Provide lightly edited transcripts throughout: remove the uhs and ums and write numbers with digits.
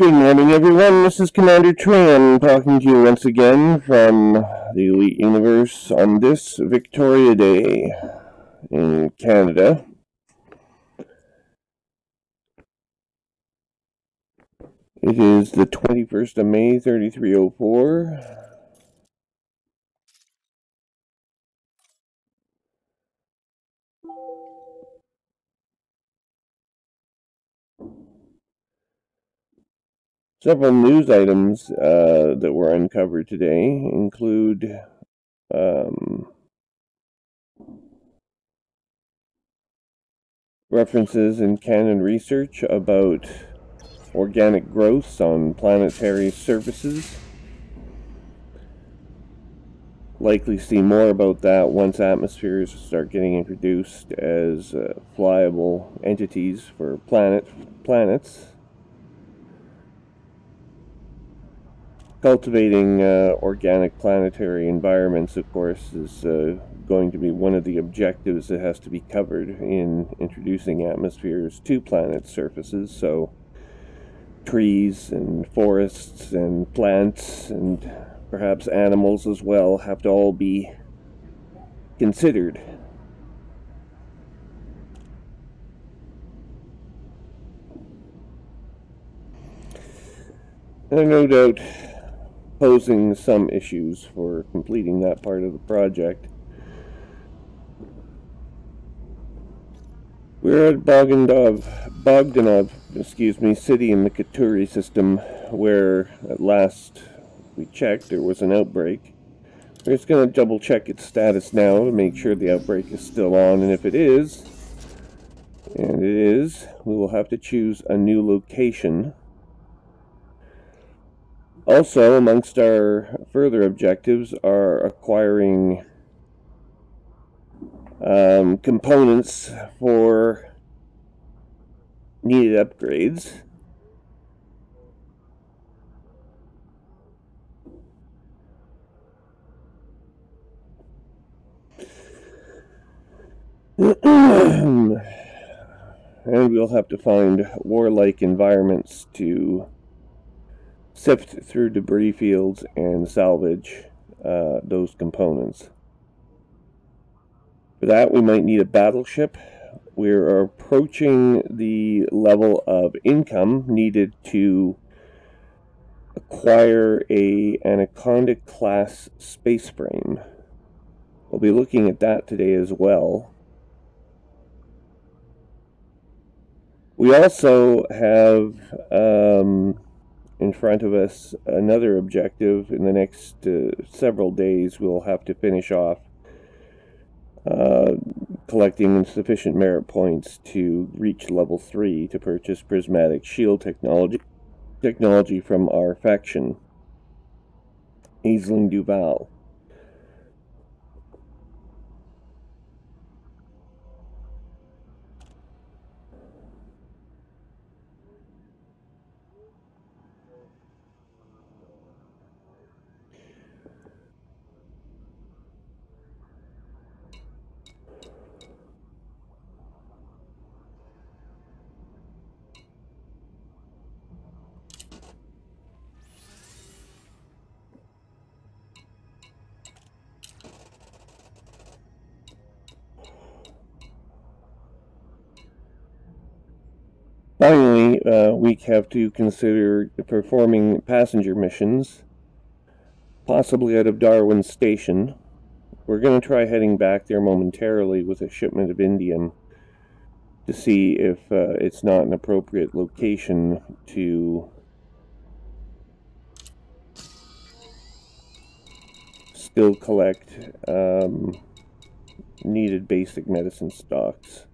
Good morning, everyone. This is Commander Trium talking to you once again from the Elite Universe on this Victoria Day in Canada. It is the 21st of May, 3304. Several news items that were uncovered today include references in canon research about organic growths on planetary surfaces. Likely see more about that once atmospheres start getting introduced as flyable entities for planets. Cultivating organic planetary environments, of course, is going to be one of the objectives that has to be covered in introducing atmospheres to planet surfaces. So trees and forests and plants and perhaps animals as well have to all be considered. There are no doubt posing some issues for completing that part of the project. We're at Bogdanov, city in the Katuri system, where at last we checked there was an outbreak. We're just going to double check its status now to make sure the outbreak is still on, and if it is, and it is, we will have to choose a new location. Also, amongst our further objectives are acquiring components for needed upgrades. And we'll have to find warlike environments to sift through debris fields and salvage those components. For that, we might need a battleship. We're approaching the level of income needed to acquire an Anaconda class space frame. We'll be looking at that today as well. We also have in front of us another objective. In the next several days, we'll have to finish off collecting sufficient merit points to reach level 3 to purchase prismatic shield technology from our faction, Aisling Duval. Finally, we have to consider performing passenger missions, possibly out of Darwin Station. We're going to try heading back there momentarily with a shipment of indium to see if it's not an appropriate location to still collect needed basic medicine stocks.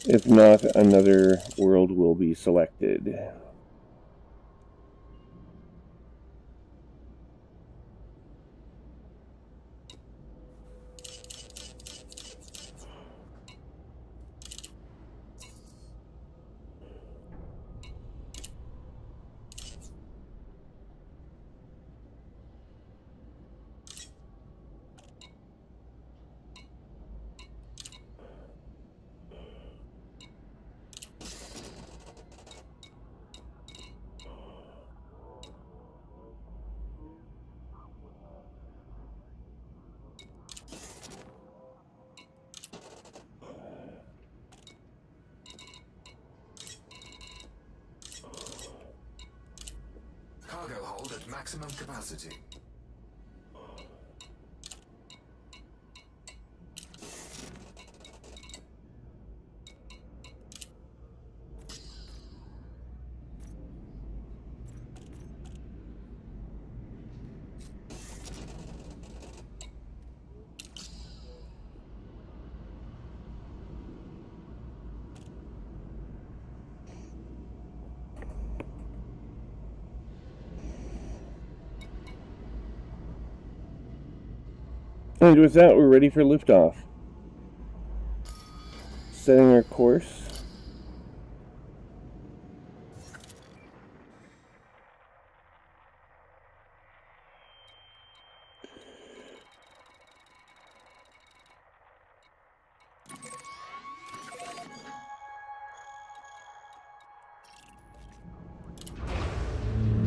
If not, another world will be selected. maximum capacity. And with that, we're ready for liftoff. Setting our course.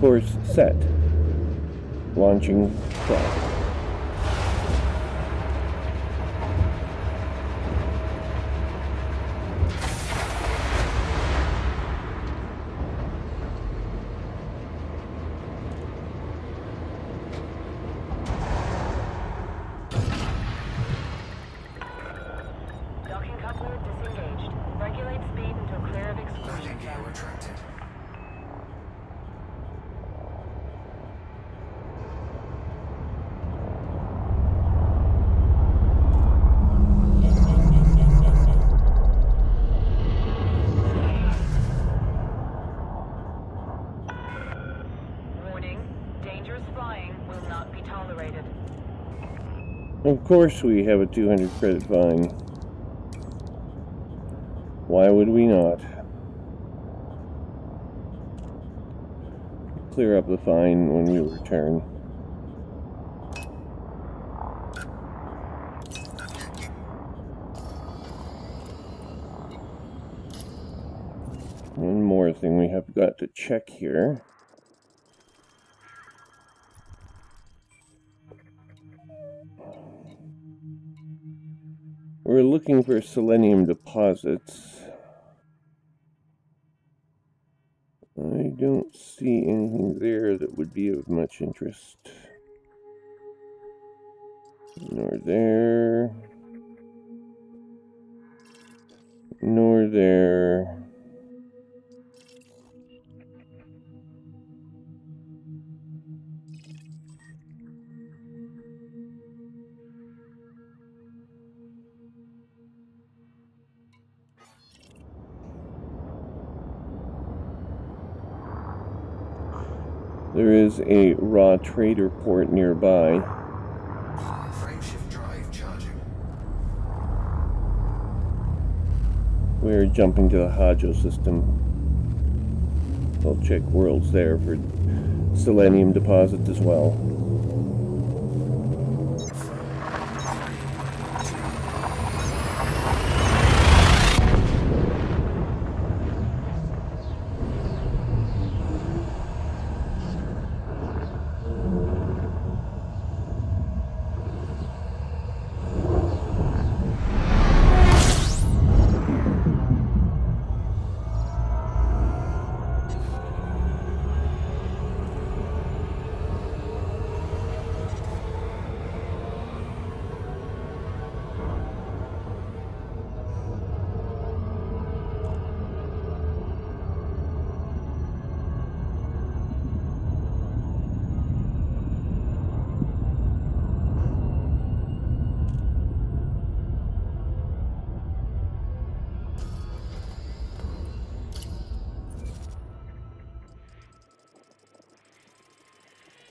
Course set. Launching track. Of course we have a 200 credit fine. Why would we not? Clear up the fine when we return. One more thing we have got to check here. We're looking for selenium deposits. I don't see anything there that would be of much interest. Nor there. Nor there. There is a raw trader port nearby. Frameshift drive charging. We're jumping to the Hajo system. I'll check worlds there for selenium deposits as well.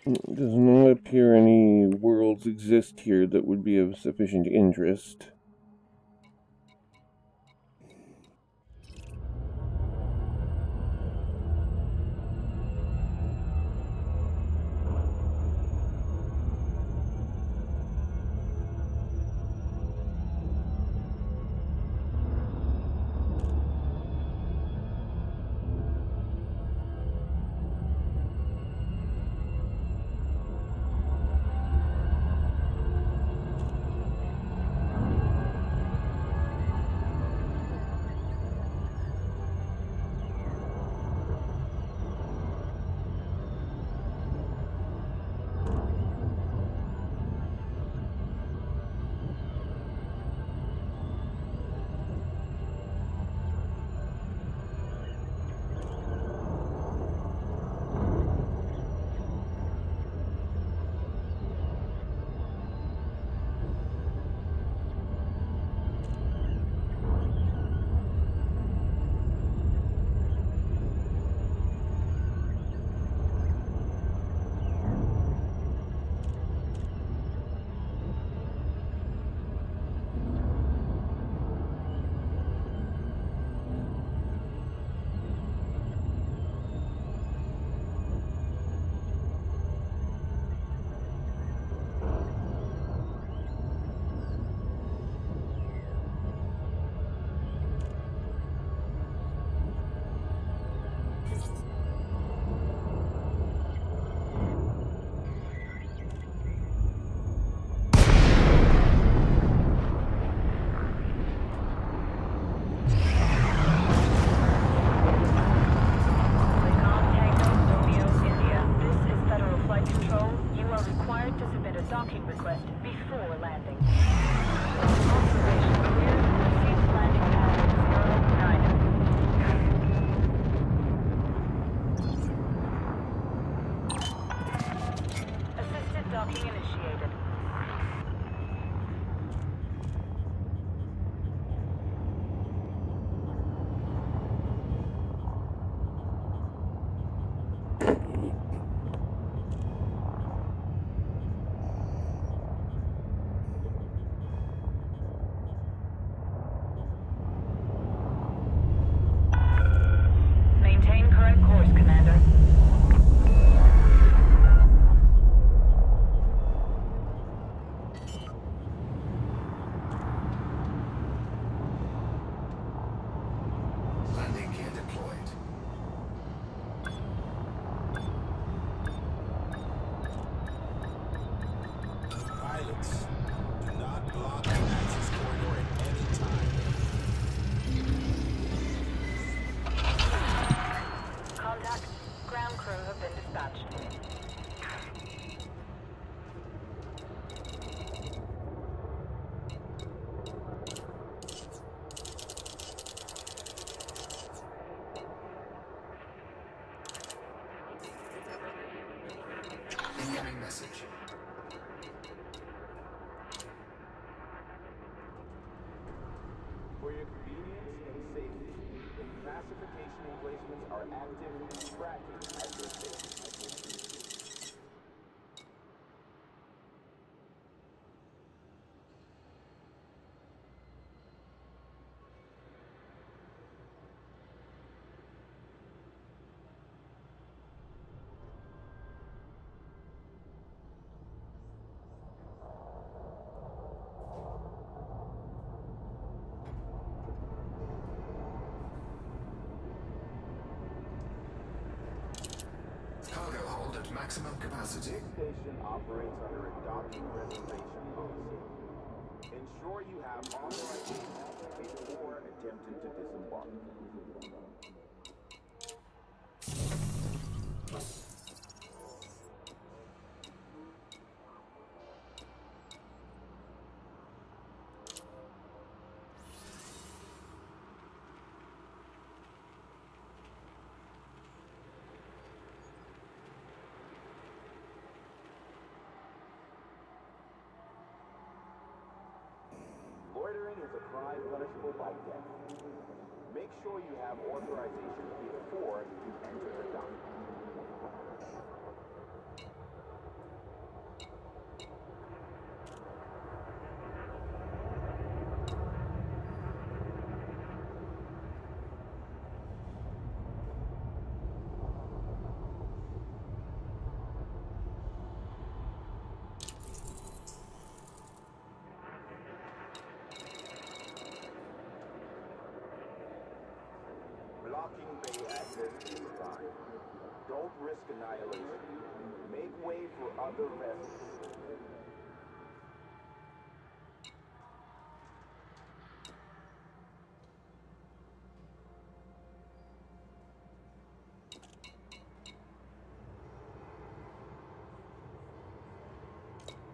It does not appear any worlds exist here that would be of sufficient interest. Classification emplacements are active and tracking at this station. Cargo hold at maximum capacity. This station operates under a docking reservation policy. Ensure you have authorization before attempting to disembark. Loitering is a crime punishable by death. Make sure you have authorization before you enter the dock. Blocking bay access is fine. Don't risk annihilation. Make way for other vessels.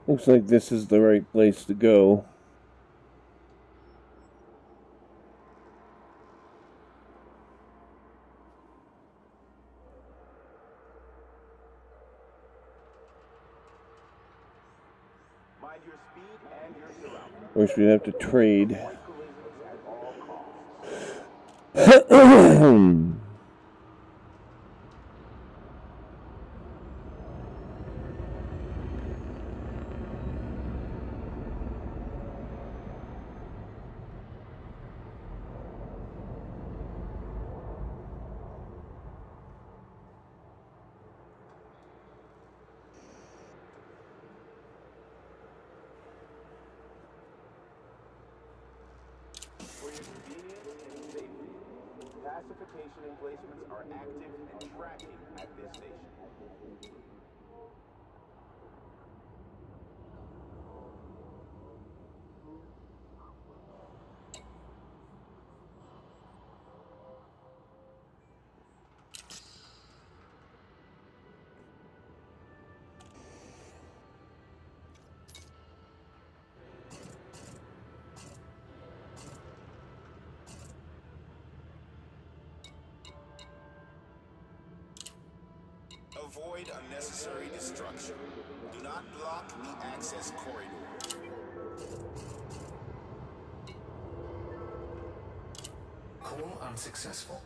Looks like this is the right place to go. Mind your speed and your surroundings. Of course, we'd have to trade. Avoid collisions at all costs. For your convenience and safety, classification emplacements are active and tracking at this station. Avoid unnecessary destruction. Do not block the access corridor. Call unsuccessful.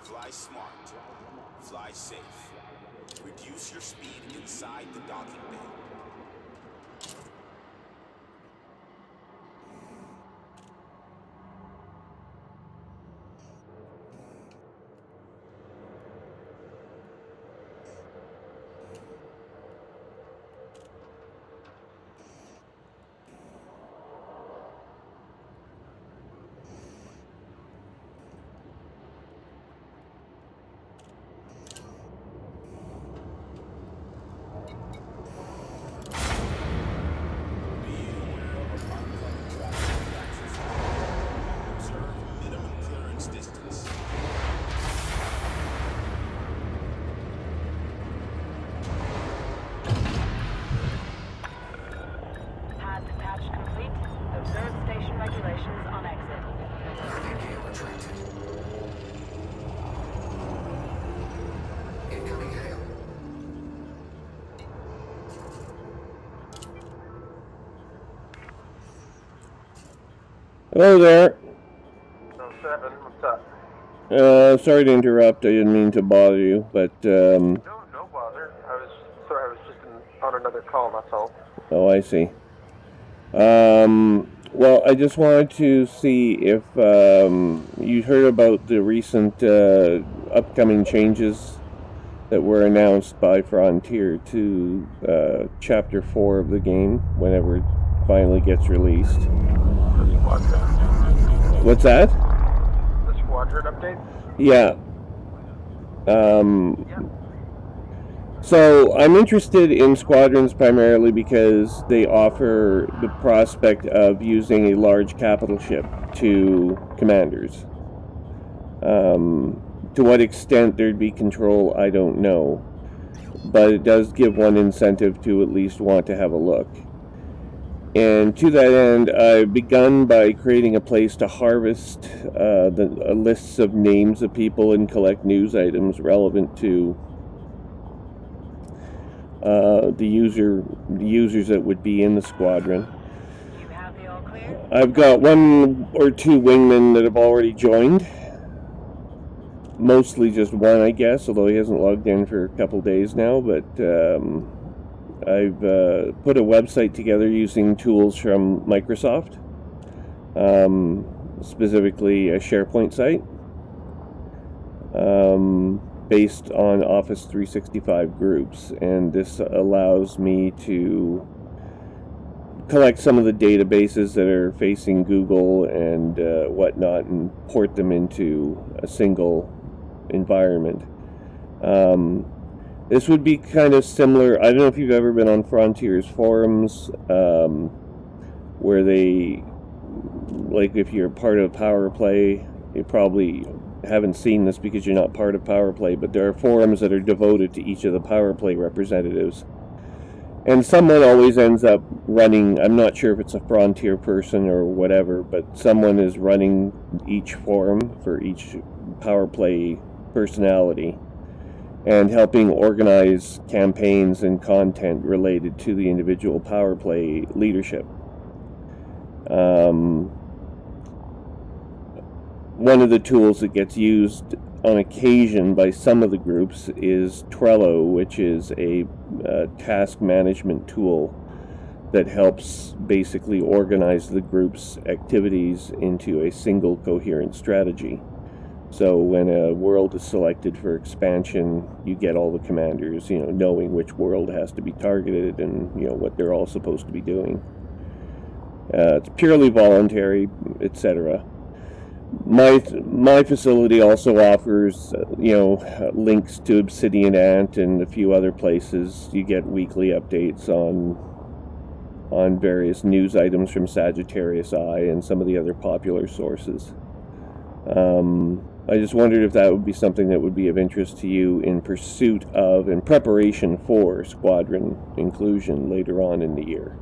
Fly smart. Fly safe. Reduce your speed inside the docking bay. Hello there. Oh, 7, what's up? Sorry to interrupt. I didn't mean to bother you, but No bother. I was just on another call, that's all. oh, I see. Well, I just wanted to see if you heard about the recent upcoming changes that were announced by Frontier to Chapter 4 of the game whenever it finally gets released. The squadron. What's that? The squadron update? Yeah. Yeah. So I'm interested in squadrons primarily because they offer the prospect of using a large capital ship to commanders. To what extent there'd be control, I don't know. But it does give one incentive to at least want to have a look. And to that end, I've begun by creating a place to harvest the lists of names of people and collect news items relevant to the users that would be in the squadron. You have the all clear? I've got 1 or 2 wingmen that have already joined. Mostly just one, I guess, although he hasn't logged in for a couple days now. But I've put a website together using tools from Microsoft, specifically a SharePoint site. Based on Office 365 groups, and this allows me to collect some of the databases that are facing Google and whatnot and port them into a single environment. This would be kind of similar. I don't know if you've ever been on Frontier's forums, where they, like, if you're part of Power Play, you probably haven't seen this because you're not part of Power Play, but there are forums that are devoted to each of the Power Play representatives. And someone always ends up running, I'm not sure if it's a Frontier person or whatever, but someone is running each forum for each Power Play personality and helping organize campaigns and content related to the individual Power Play leadership. One of the tools that gets used on occasion by some of the groups is Trello, which is a task management tool that helps basically organize the group's activities into a single coherent strategy. So when a world is selected for expansion, you get all the commanders, knowing which world has to be targeted and, what they're all supposed to be doing. It's purely voluntary, etc. My facility also offers, links to Obsidian Ant and a few other places. You get weekly updates on various news items from Sagittarius Eye and some of the other popular sources. I just wondered if that would be something that would be of interest to you in pursuit of and preparation for squadron inclusion later on in the year.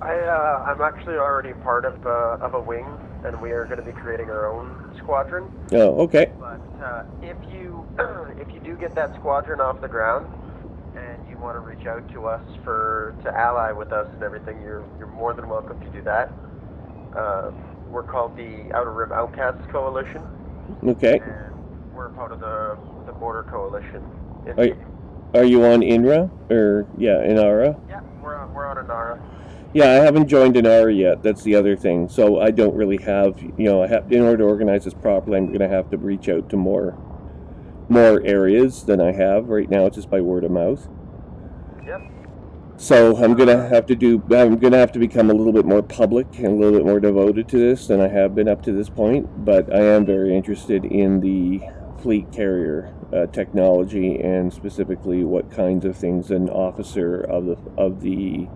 I'm actually already part of a wing, and we are going to be creating our own squadron. Oh, okay. But if you do get that squadron off the ground, and you want to reach out to us to ally with us and everything, you're more than welcome to do that. We're called the Outer Rim Outcasts Coalition. Okay. And we're part of the Border Coalition. Are you on INRA or Inara? Yeah, we're on Inara. Yeah, I haven't joined Inara yet. That's the other thing. So I don't really have, in order to organize this properly, I'm going to have to reach out to more areas than I have right now. It's just by word of mouth. Yep. So I'm gonna have to become a little bit more public and a little bit more devoted to this than I have been up to this point. But I am very interested in the fleet carrier technology, and specifically what kinds of things an officer of the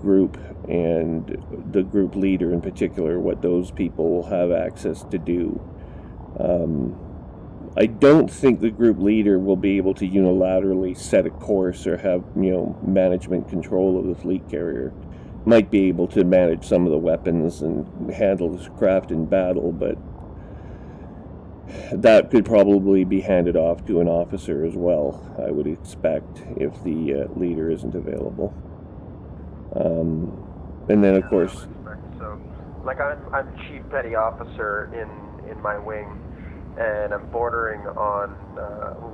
group and the group leader in particular, what those people will have access to do. I don't think the group leader will be able to unilaterally set a course or have, management control of the fleet carrier. Might be able to manage some of the weapons and handle the craft in battle, but that could probably be handed off to an officer as well, I would expect, if the leader isn't available. And then, of course... So, like, I'm chief petty officer in my wing, and I'm bordering on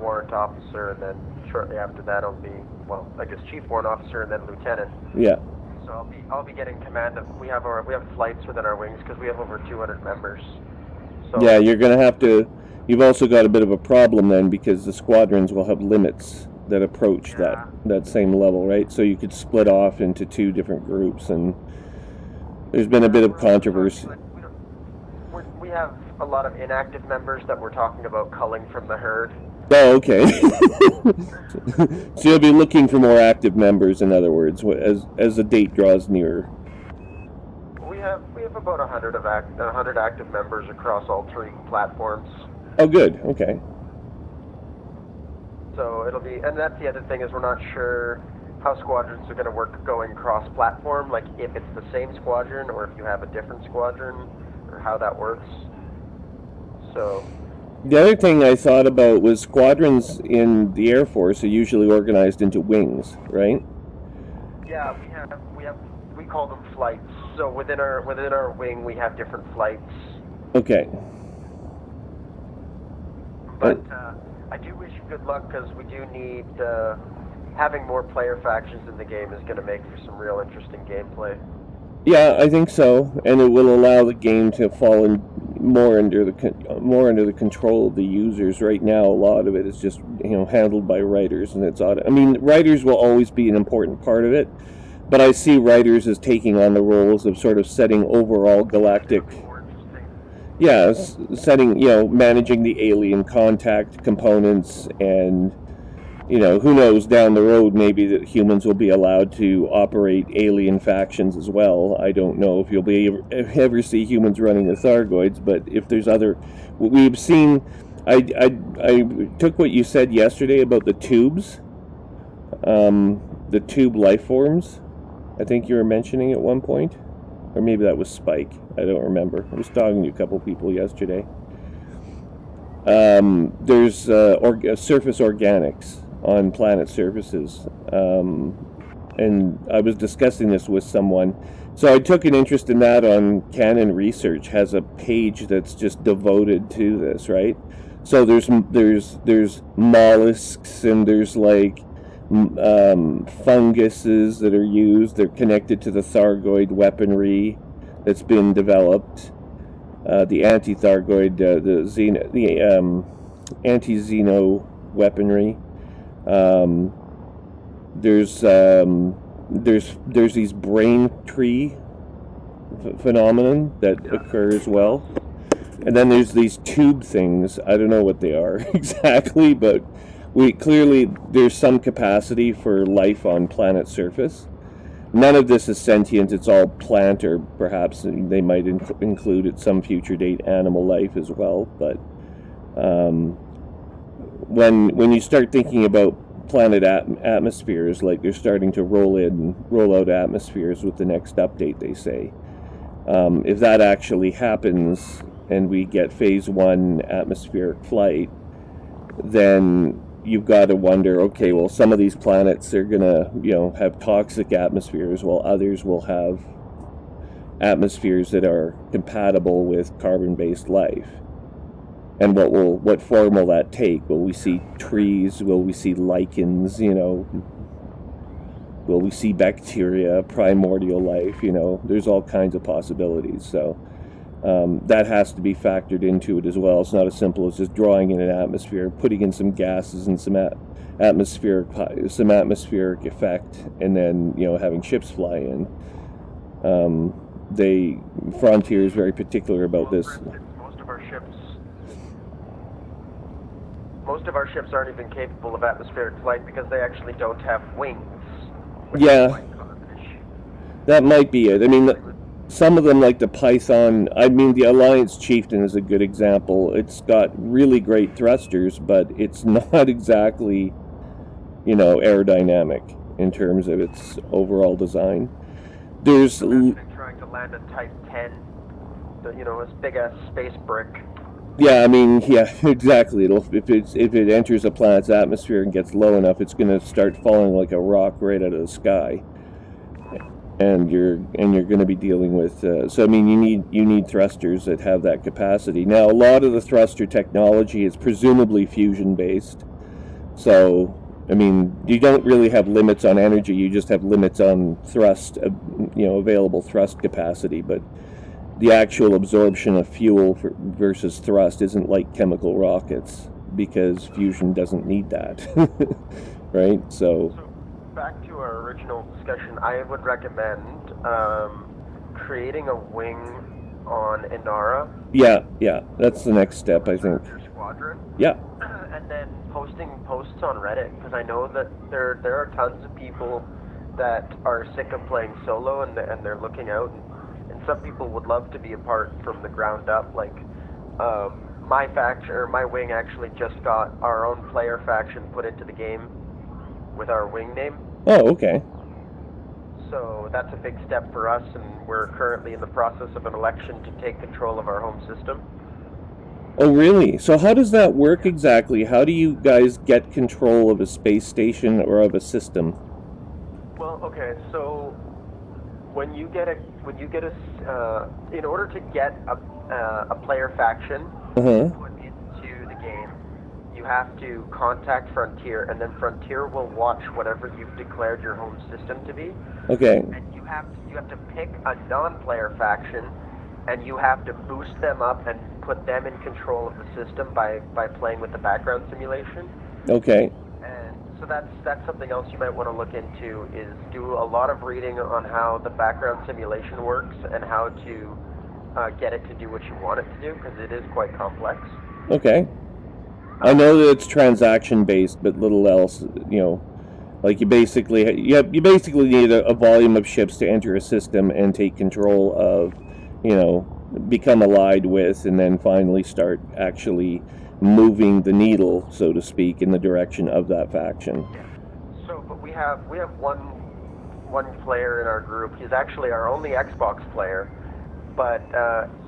warrant officer, and then shortly after that I'll be, well, I guess chief warrant officer and then lieutenant. Yeah. So I'll be getting command of, we have flights within our wings because we have over 200 members. So Yeah, you're going to have to... You've also got a bit of a problem then, because the squadrons will have limits that approach that same level, right? So you could split off into 2 different groups, and there's been a bit of controversy. We have a lot of inactive members that we're talking about culling from the herd. Oh, okay. So you'll be looking for more active members, in other words, as the date draws nearer. We have about 100 active members across all 3 platforms. Oh, good. Okay. So it'll be, and that's the other thing, is we're not sure how squadrons are going to work going cross-platform, like if it's the same squadron or if you have a different squadron, or how that works. So the other thing I thought about was squadrons in the Air Force are usually organized into wings, right? Yeah, we call them flights. So within our wing we have different flights. Okay. But I do wish you good luck, because we do need having more player factions in the game is going to make for some real interesting gameplay. Yeah, I think so, and it will allow the game to fall in more under the control of the users. Right now, a lot of it is just handled by writers, and it's odd. I mean, writers will always be an important part of it, but I see writers as taking on the roles of sort of setting overall galactic. Yeah, setting, managing the alien contact components, and, who knows, down the road maybe that humans will be allowed to operate alien factions as well. I don't know if you'll ever see humans running the Thargoids, but if there's other... We've seen... I took what you said yesterday about the tubes, the tube life forms. I think you were mentioning at one point. Or maybe that was Spike. I don't remember. I was talking to a couple people yesterday. There's surface organics on planet surfaces. And I was discussing this with someone. So I took an interest in that on Canon Research. Has a page that's just devoted to this, right? So there's mollusks, and there's like funguses that are used. They're connected to the Thargoid weaponry that's been developed. The anti-Thargoid, the anti-Xeno weaponry. There's these brain tree phenomenon that occur as well, and then there's these tube things. I don't know what they are exactly, but clearly there's some capacity for life on planet surface. None of this is sentient. It's all plant, or perhaps they might include at some future date animal life as well. But when you start thinking about planet atmospheres, like they're starting to roll out atmospheres with the next update, they say, if that actually happens and we get phase 1 atmospheric flight, then you've got to wonder, okay, well, some of these planets are gonna have toxic atmospheres, while others will have atmospheres that are compatible with carbon-based life. And what form will that take? Will we see trees? Will we see lichens? Will we see bacteria, primordial life? There's all kinds of possibilities. So that has to be factored into it as well. It's not as simple as just drawing in an atmosphere, putting in some gases and some atmospheric effect, and then having ships fly in. Frontier is very particular about this. Most of our ships aren't even capable of atmospheric flight because they actually don't have wings. Yeah, that might be it. I mean, some of them, like the Python, the Alliance Chieftain is a good example. It's got really great thrusters, but it's not exactly, aerodynamic in terms of its overall design. There's... trying to land a Type 10, this big-ass space brick. Yeah, yeah, exactly. If it enters a planet's atmosphere and gets low enough, it's going to start falling like a rock right out of the sky. and you're going to be dealing with. So I mean, you need thrusters that have that capacity. Now, a lot of the thruster technology is presumably fusion based. So I mean, you don't really have limits on energy. You just have limits on thrust, available thrust capacity. But the actual absorption of fuel versus thrust isn't like chemical rockets, because fusion doesn't need that, right? So back to our original discussion, I would recommend creating a wing on Inara. Yeah, that's the next step, I think. Your squadron. Yeah. And then posting posts on Reddit, because I know that there are tons of people that are sick of playing solo, and they're looking out, and some people would love to be a part from the ground up. Like my faction, or my wing, actually just got our own player faction put into the game with our wing name. Oh, okay. So that's a big step for us, and we're currently in the process of an election to take control of our home system. Oh, really? So how does that work exactly? How do you guys get control of a space station or of a system? Well, okay, so when you get in order to get a player faction put into the game, you have to contact Frontier, and then Frontier will watch whatever you've declared your home system to be. Okay. And you have to pick a non-player faction, and you have to boost them up and put them in control of the system by playing with the background simulation. Okay. And so that's something else you might want to look into, is do a lot of reading on how the background simulation works and how to get it to do what you want it to do, because it is quite complex. Okay. I know that it's transaction based, but little else, like you basically need a volume of ships to enter a system and take control of, become allied with, and then finally start actually moving the needle, so to speak, in the direction of that faction. So, but we have one player in our group. He's actually our only Xbox player, but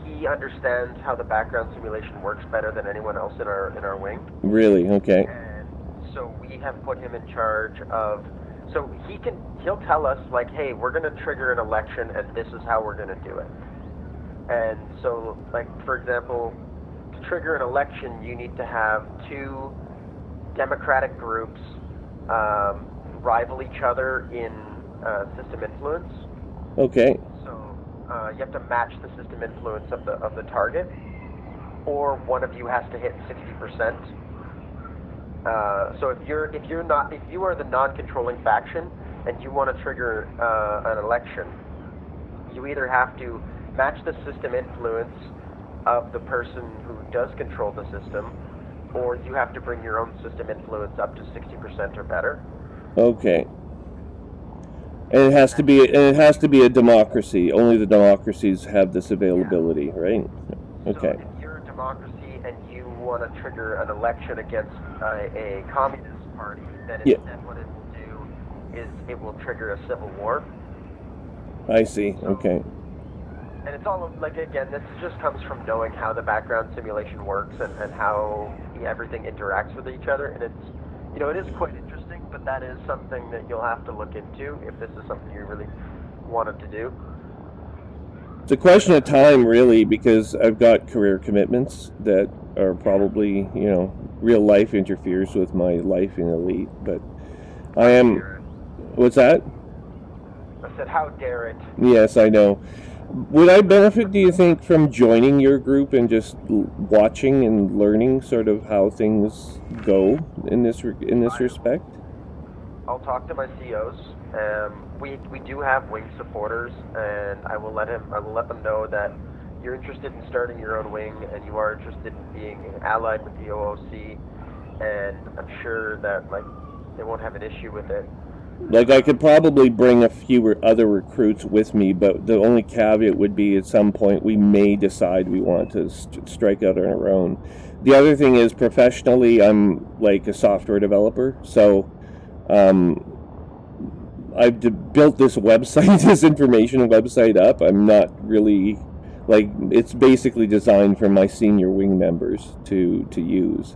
he understands how the background simulation works better than anyone else in our wing. Really? Okay. And so we have put him in charge of. So he'll tell us, like, hey, we're going to trigger an election, and this is how we're going to do it. And so, like, for example, to trigger an election, you need to have two democratic groups rival each other in system influence. Okay. So you have to match the system influence of the target, or one of you has to hit 60%. So if you are the non-controlling faction and you want to trigger an election, you either have to match the system influence of the person who does control the system, or you have to bring your own system influence up to 60% or better. Okay. And it has to be a democracy. Only the democracies have this availability, right? Okay. So if you're a democracy and you want to trigger an election against a communist party, then instead what it will do is it will trigger a civil war. I see. Okay. And it's all, like, again, this just comes from knowing how the background simulation works and how everything interacts with each other. And it's, it is quite interesting, but that is something that you'll have to look into if this is something you really wanted to do. It's a question of time, really, because I've got career commitments that are probably, real life interferes with my life in Elite. But I am... What's that? I said, how dare it? Yes, I know. Would I benefit, do you think, from joining your group and just watching and learning sort of how things go in this respect? I'll talk to my COs. We do have wing supporters, and I will let them know that you're interested in starting your own wing, and you are interested in being allied with the OOC, and I'm sure that they won't have an issue with it. Like, I could probably bring a few other recruits with me, but the only caveat would be at some point we may decide we want to strike out on our own. The other thing is, professionally, I'm like a software developer, so I've built this website, this information website up. I'm not really, it's basically designed for my senior wing members to use.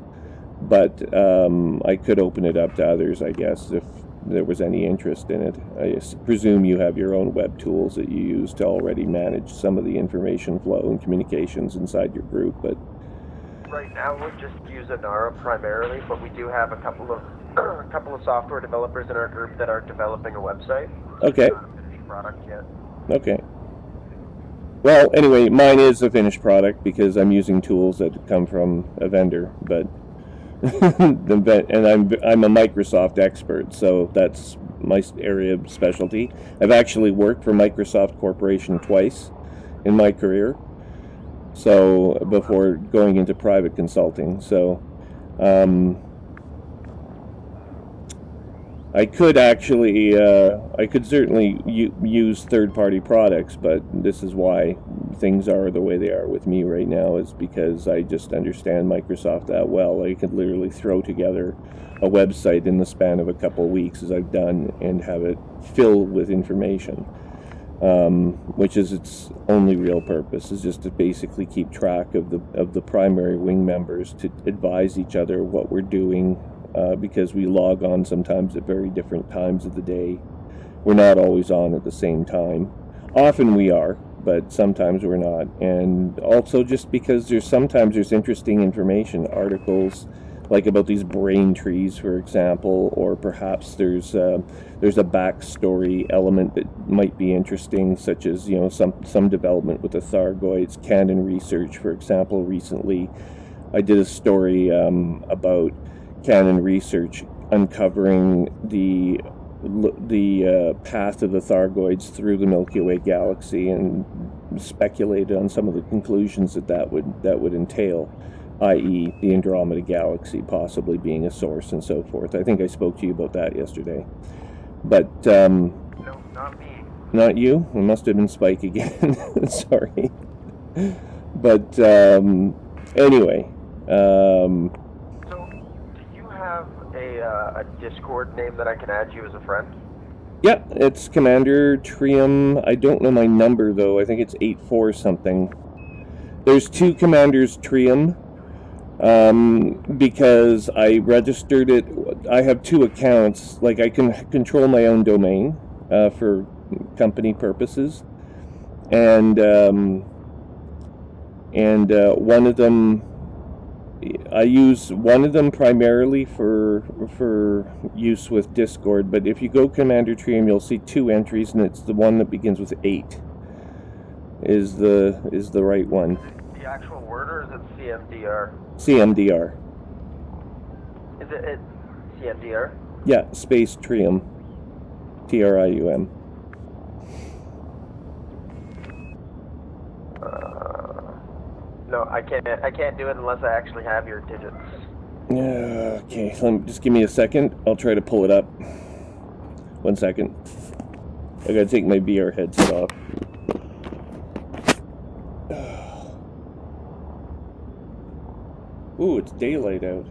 But I could open it up to others, I guess, if there was any interest in it. I presume you have your own web tools that you use to already manage some of the information flow and communications inside your group, but Right now, we just use Inara primarily, but we do have a couple of a couple of software developers in our group that are developing a website. okay, Not a finished product yet. okay. Well, anyway, mine is a finished product because I'm using tools that come from a vendor, but and I'm a Microsoft expert, so that's my area of specialty. I've actually worked for Microsoft Corporation twice in my career, so before going into private consulting. So I could actually, I could certainly use third-party products, but this is why things are the way they are with me right now, is because I just understand Microsoft that well. I could literally throw together a website in the span of a couple of weeks, as I've done, and have it filled with information, which is its only real purpose, is just to basically keep track of the primary wing members, to advise each other what we're doing. Because we log on sometimes at very different times of the day. We're not always on at the same time. Often we are, but sometimes we're not. And also just because sometimes there's interesting information, articles like about these brain trees, for example, or perhaps there's a backstory element that might be interesting, such as, you know, some development with the Thargoids. Canon Research, for example, recently I did a story about Canon Research uncovering the path of the Thargoids through the Milky Way galaxy, and speculated on some of the conclusions that would entail, i.e. the Andromeda galaxy possibly being a source and so forth. I think I spoke to you about that yesterday. But No, not me. not you? It must have been Spike again. Sorry. But anyway, So, do you have a Discord name that I can add you as a friend? yeah, it's Commander Trium. I don't know my number, though. I think it's 84 something. There's two Commanders Trium, because I registered it. I have two accounts. Like, I can control my own domain for company purposes, and one of them, I use one of them primarily for use with Discord. But if you go Commander Trium, you'll see two entries, and it's the one that begins with 8 is the right one. Is it the actual word, or is it CMDR? CMDR. Is it CMDR? Yeah, space Trium. TRIUM. No, I can't do it unless I actually have your digits. Okay, just give me a second. I'll try to pull it up. 1 second. I gotta take my VR headset off. Ooh, it's daylight out.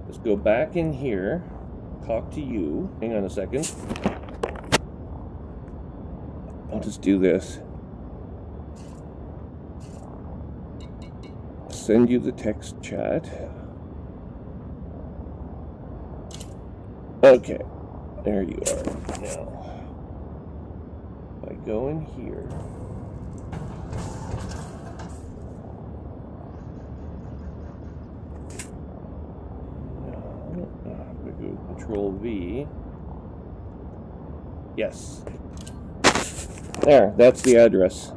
Let's go back in here, talk to you. Hang on a second. I'll just do this. Send you the text chat. Okay, there you are. Now, if I go in here. I go Control V. Yes. There, that's the address.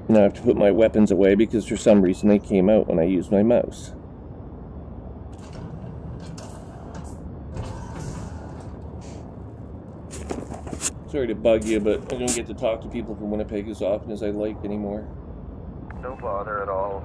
Now I have to put my weapons away because for some reason they came out when I used my mouse. Sorry to bug you, but I don't get to talk to people from Winnipeg as often as I like anymore. No bother at all.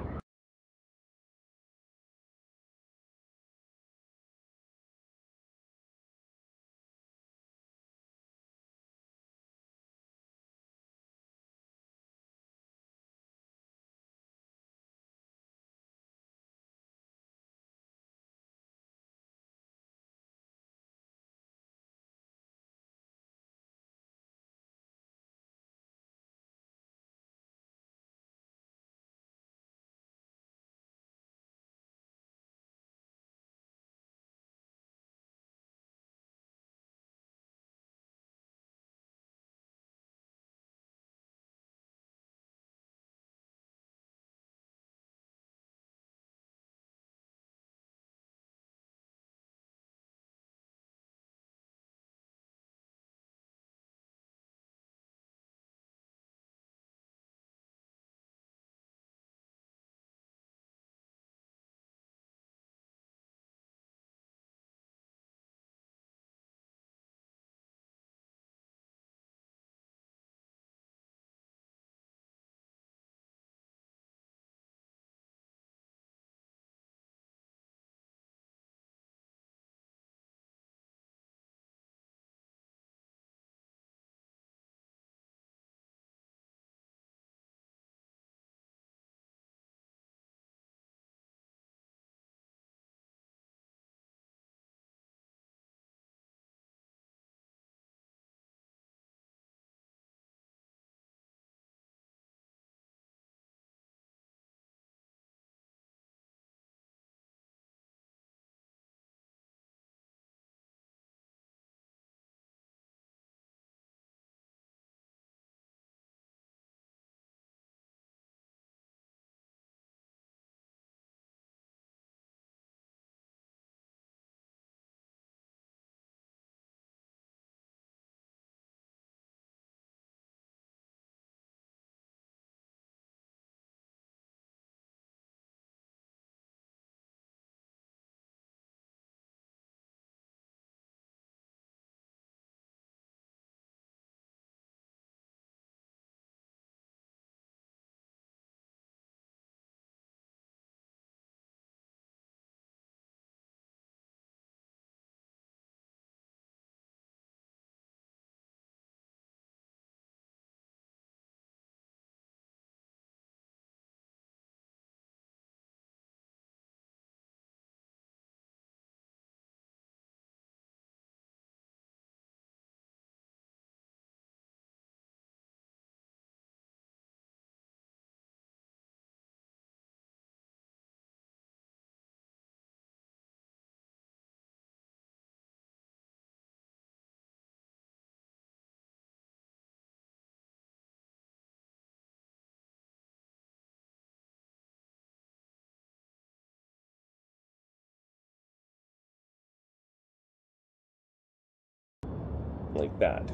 Like that.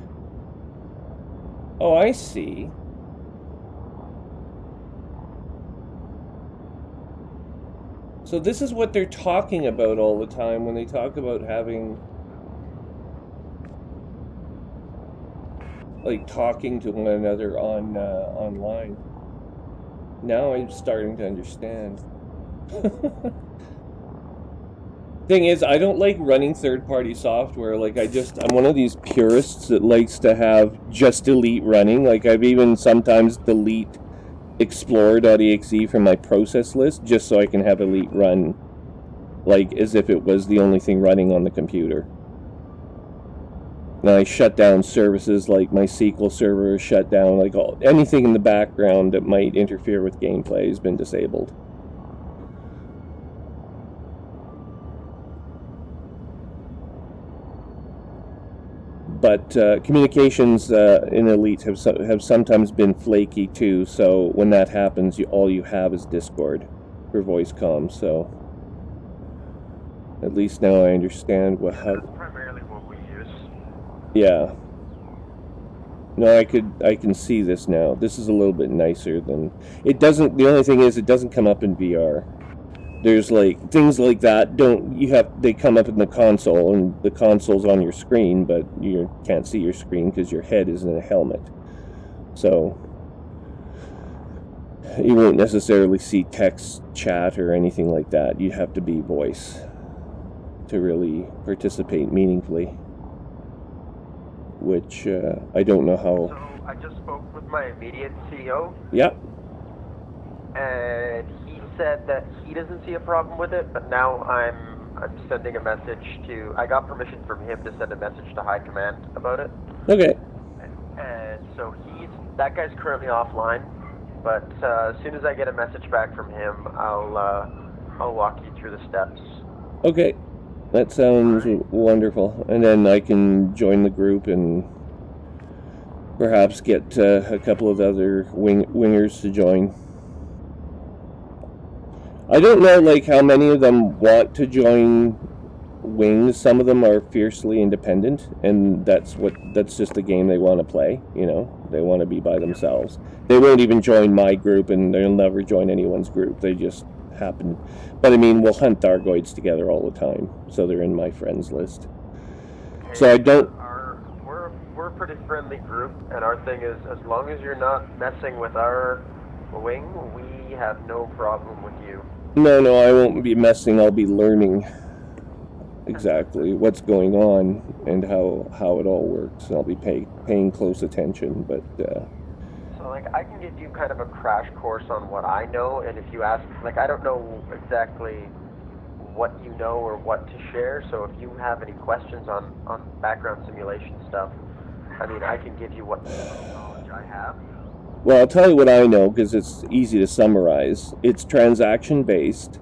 Oh, I see. So this is what they're talking about all the time when they talk about having, like, talking to one another on online. Now I'm starting to understand. Thing is, I don't like running third-party software. Like, I'm one of these purists that likes to have just delete running. Like, I've even sometimes delete explore.exe from my process list just so I can have Elite run like as if it was the only thing running on the computer. And I shut down services like my SQL server is shut down, like anything in the background that might interfere with gameplay has been disabled. But communications in Elite have sometimes been flaky too, so when that happens, all you have is Discord for voice comms, so at least now I understand how... That's primarily what we use. Yeah. No, I can see this now. This is a little bit nicer than... It doesn't... The only thing is, it doesn't come up in VR. There's like things like that they come up in the console, and the console's on your screen, but you can't see your screen because your head is in a helmet. So you won't necessarily see text chat or anything like that. You have to be voice to really participate meaningfully, which I don't know how. So I just spoke with my immediate CEO. Yep. And he said that he doesn't see a problem with it, but now I'm sending a message to... I got permission from him to send a message to High Command about it. Okay. And so that guy's currently offline, but as soon as I get a message back from him, I'll walk you through the steps. Okay. That sounds wonderful. And then I can join the group and perhaps get a couple of other wingers to join. I don't know, like, how many of them want to join wings. Some of them are fiercely independent, and that's just the game they want to play, you know. They want to be by themselves. They won't even join my group, and they'll never join anyone's group. They just happen. But I mean, we'll hunt Thargoids together all the time, so they're in my friends list. So I don't... We're a pretty friendly group, and our thing is, as long as you're not messing with our wing, we have no problem with you. No, I won't be messing. I'll be learning exactly what's going on and how it all works. I'll be paying close attention, but... So, like, I can give you kind of a crash course on what I know, and if you ask... Like, I don't know exactly what you know or what to share, so if you have any questions on background simulation stuff, I mean, I can give you what knowledge I have. Well, I'll tell you what I know, because it's easy to summarize. It's transaction-based.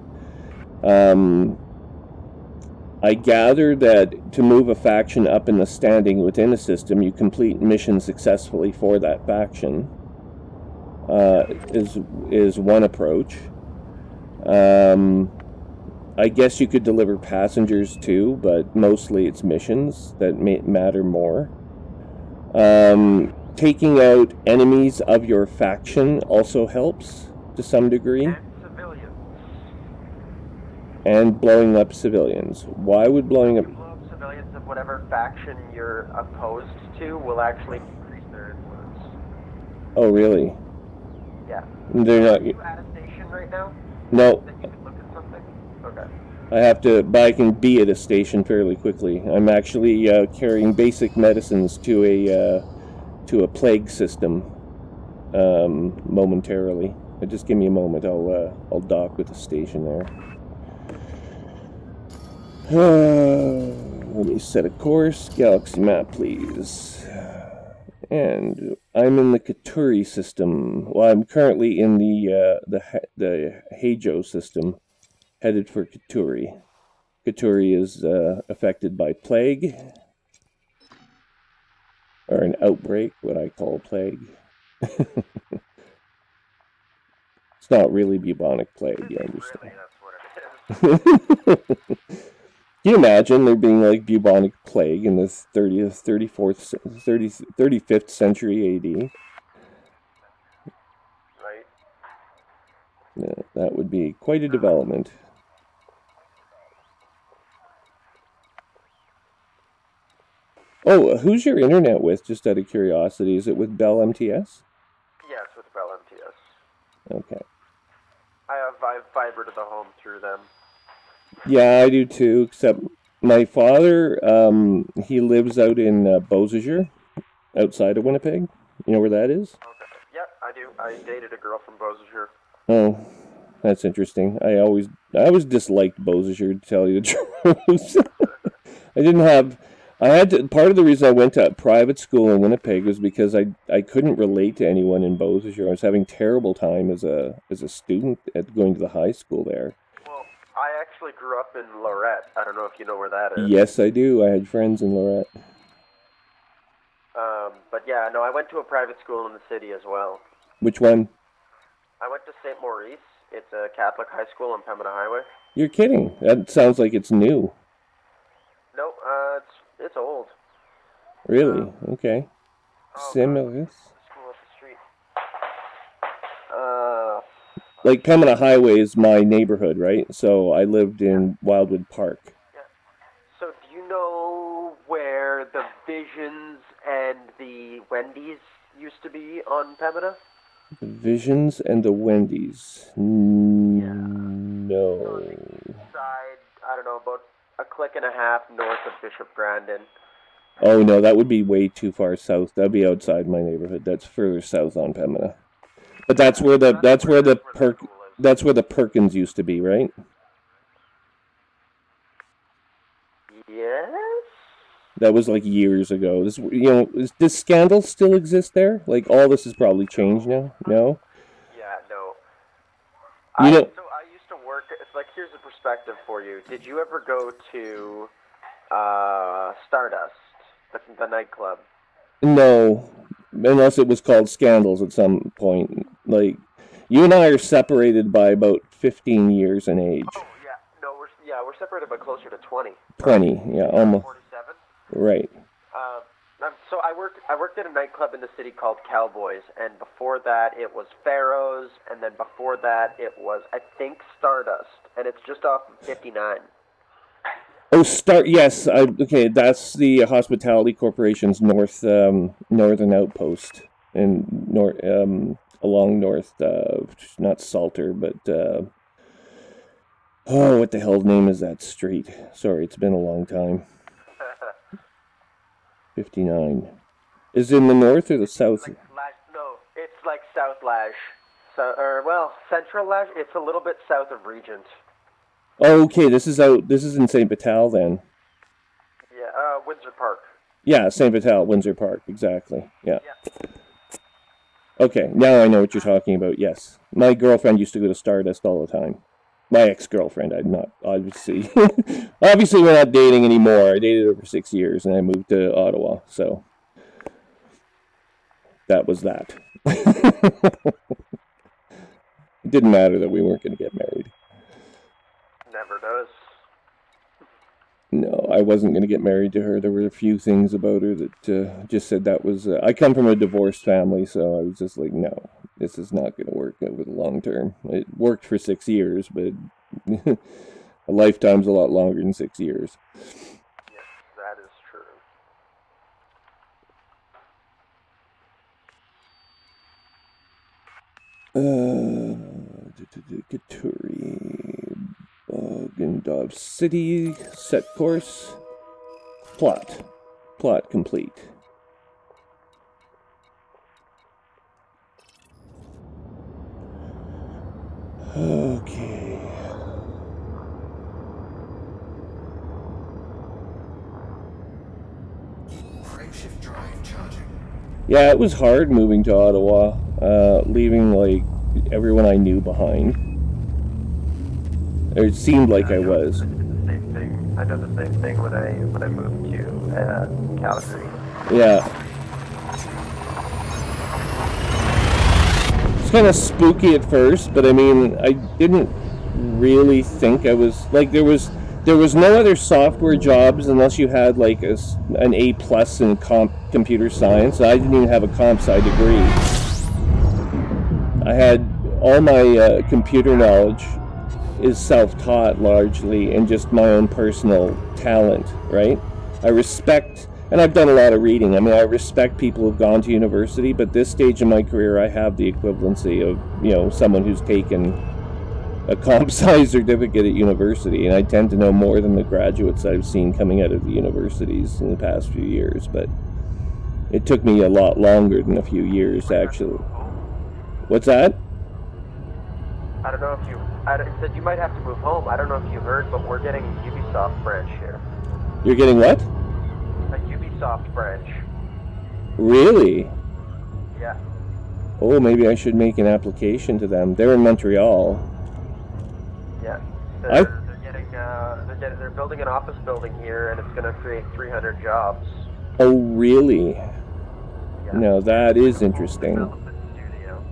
I gather that to move a faction up in the standing within a system, you complete missions successfully for that faction. Is one approach. I guess you could deliver passengers too, but mostly it's missions that matter more. Taking out enemies of your faction also helps to some degree. And civilians. And blowing up civilians. Why would blowing up... Blow up civilians of whatever faction you're opposed to will actually increase their influence. Oh, really? Yeah. They're not... Are you at a station right now? No. That you can look at something? Okay. I have to... But I can be at a station fairly quickly. I'm actually carrying basic medicines to a plague system momentarily. Just give me a moment. I'll dock with the station there. Let me set a course. Galaxy map, please. And I'm in the Katuri system. Well, I'm currently in the Heijo system, headed for Katuri. Katuri is affected by plague. Or an outbreak, what I call plague. It's not really bubonic plague, you understand. Really, that's what it is. Can you imagine there being like bubonic plague in the 35th century AD? Right. Yeah, that would be quite a development. Oh, who's your internet with, just out of curiosity? Is it with Bell MTS? Yes, with Bell MTS. Okay. I have fiber to the home through them. Yeah, I do too, except my father, he lives out in Beausejour, outside of Winnipeg. You know where that is? Okay. Yep, I do. I dated a girl from Beausejour. Oh, that's interesting. I always disliked Beausejour, to tell you the truth. I didn't have. I had to. Part of the reason I went to private school in Winnipeg was because I couldn't relate to anyone in Beausejour. I was having terrible time as a student at going to the high school there. Well, I actually grew up in Lorette. I don't know if you know where that is. Yes, I do. I had friends in Lorette. But yeah, no, I went to a private school in the city as well. Which one? I went to St. Maurice. It's a Catholic high school on Pembina Highway. You're kidding. That sounds like it's new. No, it's old. Really? Okay. Similar. School up the street. Like Pembina Highway is my neighborhood, right? So I lived in Wildwood Park. Yeah. So do you know where the Visions and the Wendy's used to be on Pembina? The Visions and the Wendy's. No. Side, I don't know, about a click and a half north of Bishop Grandin. Oh no, that would be way too far south. That'd be outside my neighborhood. That's further south on Pembina. But that's where the Perkins used to be, right? Yes. That was like years ago. This, does Scandal still exist there? Like all this has probably changed now. No. Yeah, no. So I used to work. It's like, here's a perspective for you. Did you ever go to Stardust, the nightclub? No, unless it was called Scandals at some point. Like, you and I are separated by about 15 years in age. Oh yeah, no, we're separated by closer to 20. 20, yeah, almost. 47. Right. So I worked at a nightclub in the city called Cowboys, and before that it was Pharaoh's, and then before that it was, I think, Stardust, and it's just off of 59. Oh, yes. Okay, that's the Hospitality Corporation's northern outpost, and along north, not Salter, but what the hell name is that street? Sorry, it's been a long time. 59. Is it in the north or the south? No, it's like South Lash. Central Lash. It's a little bit south of Regent. Oh, okay, this is in St. Vital then. Yeah, Windsor Park. Yeah, St. Vital, Windsor Park, exactly. Yeah. Okay, now I know what you're talking about, yes. My girlfriend used to go to Stardust all the time. My ex-girlfriend, I'm not, obviously. Obviously, we're not dating anymore. I dated her for 6 years, and I moved to Ottawa, so that was that. It didn't matter that we weren't going to get married. Never does. No, I wasn't going to get married to her. There were a few things about her that just said that was... I come from a divorced family, so I was just like, no, this is not going to work over the long term. It worked for 6 years, but a lifetime's a lot longer than 6 years. Yes, that is true. Katuri, Bog and Dove City, set course, plot complete. Okay. Frameshift drive charging. Yeah, it was hard moving to Ottawa, leaving like everyone I knew behind. Or it seemed like I was. I did the same thing when I moved to Calgary. Yeah. It's kind of spooky at first, but I mean, I didn't really think I was like there was no other software jobs unless you had like an A+ in computer science. I didn't even have a comp sci degree. I had all my computer knowledge is self-taught largely and just my own personal talent, right? I respect, and I've done a lot of reading. I mean, I respect people who've gone to university, but this stage of my career, I have the equivalency of, someone who's taken a comp sci certificate at university, and I tend to know more than the graduates I've seen coming out of the universities in the past few years, but it took me a lot longer than a few years, actually. What's that? I don't know if you... It said you might have to move home. I don't know if you heard, but we're getting a Ubisoft branch here. You're getting what? A Ubisoft branch. Really? Yeah. Oh, maybe I should make an application to them. They're in Montreal. Yeah. They're building an office building here, and it's going to create 300 jobs. Oh, really? Yeah. No, that is interesting. Development studio.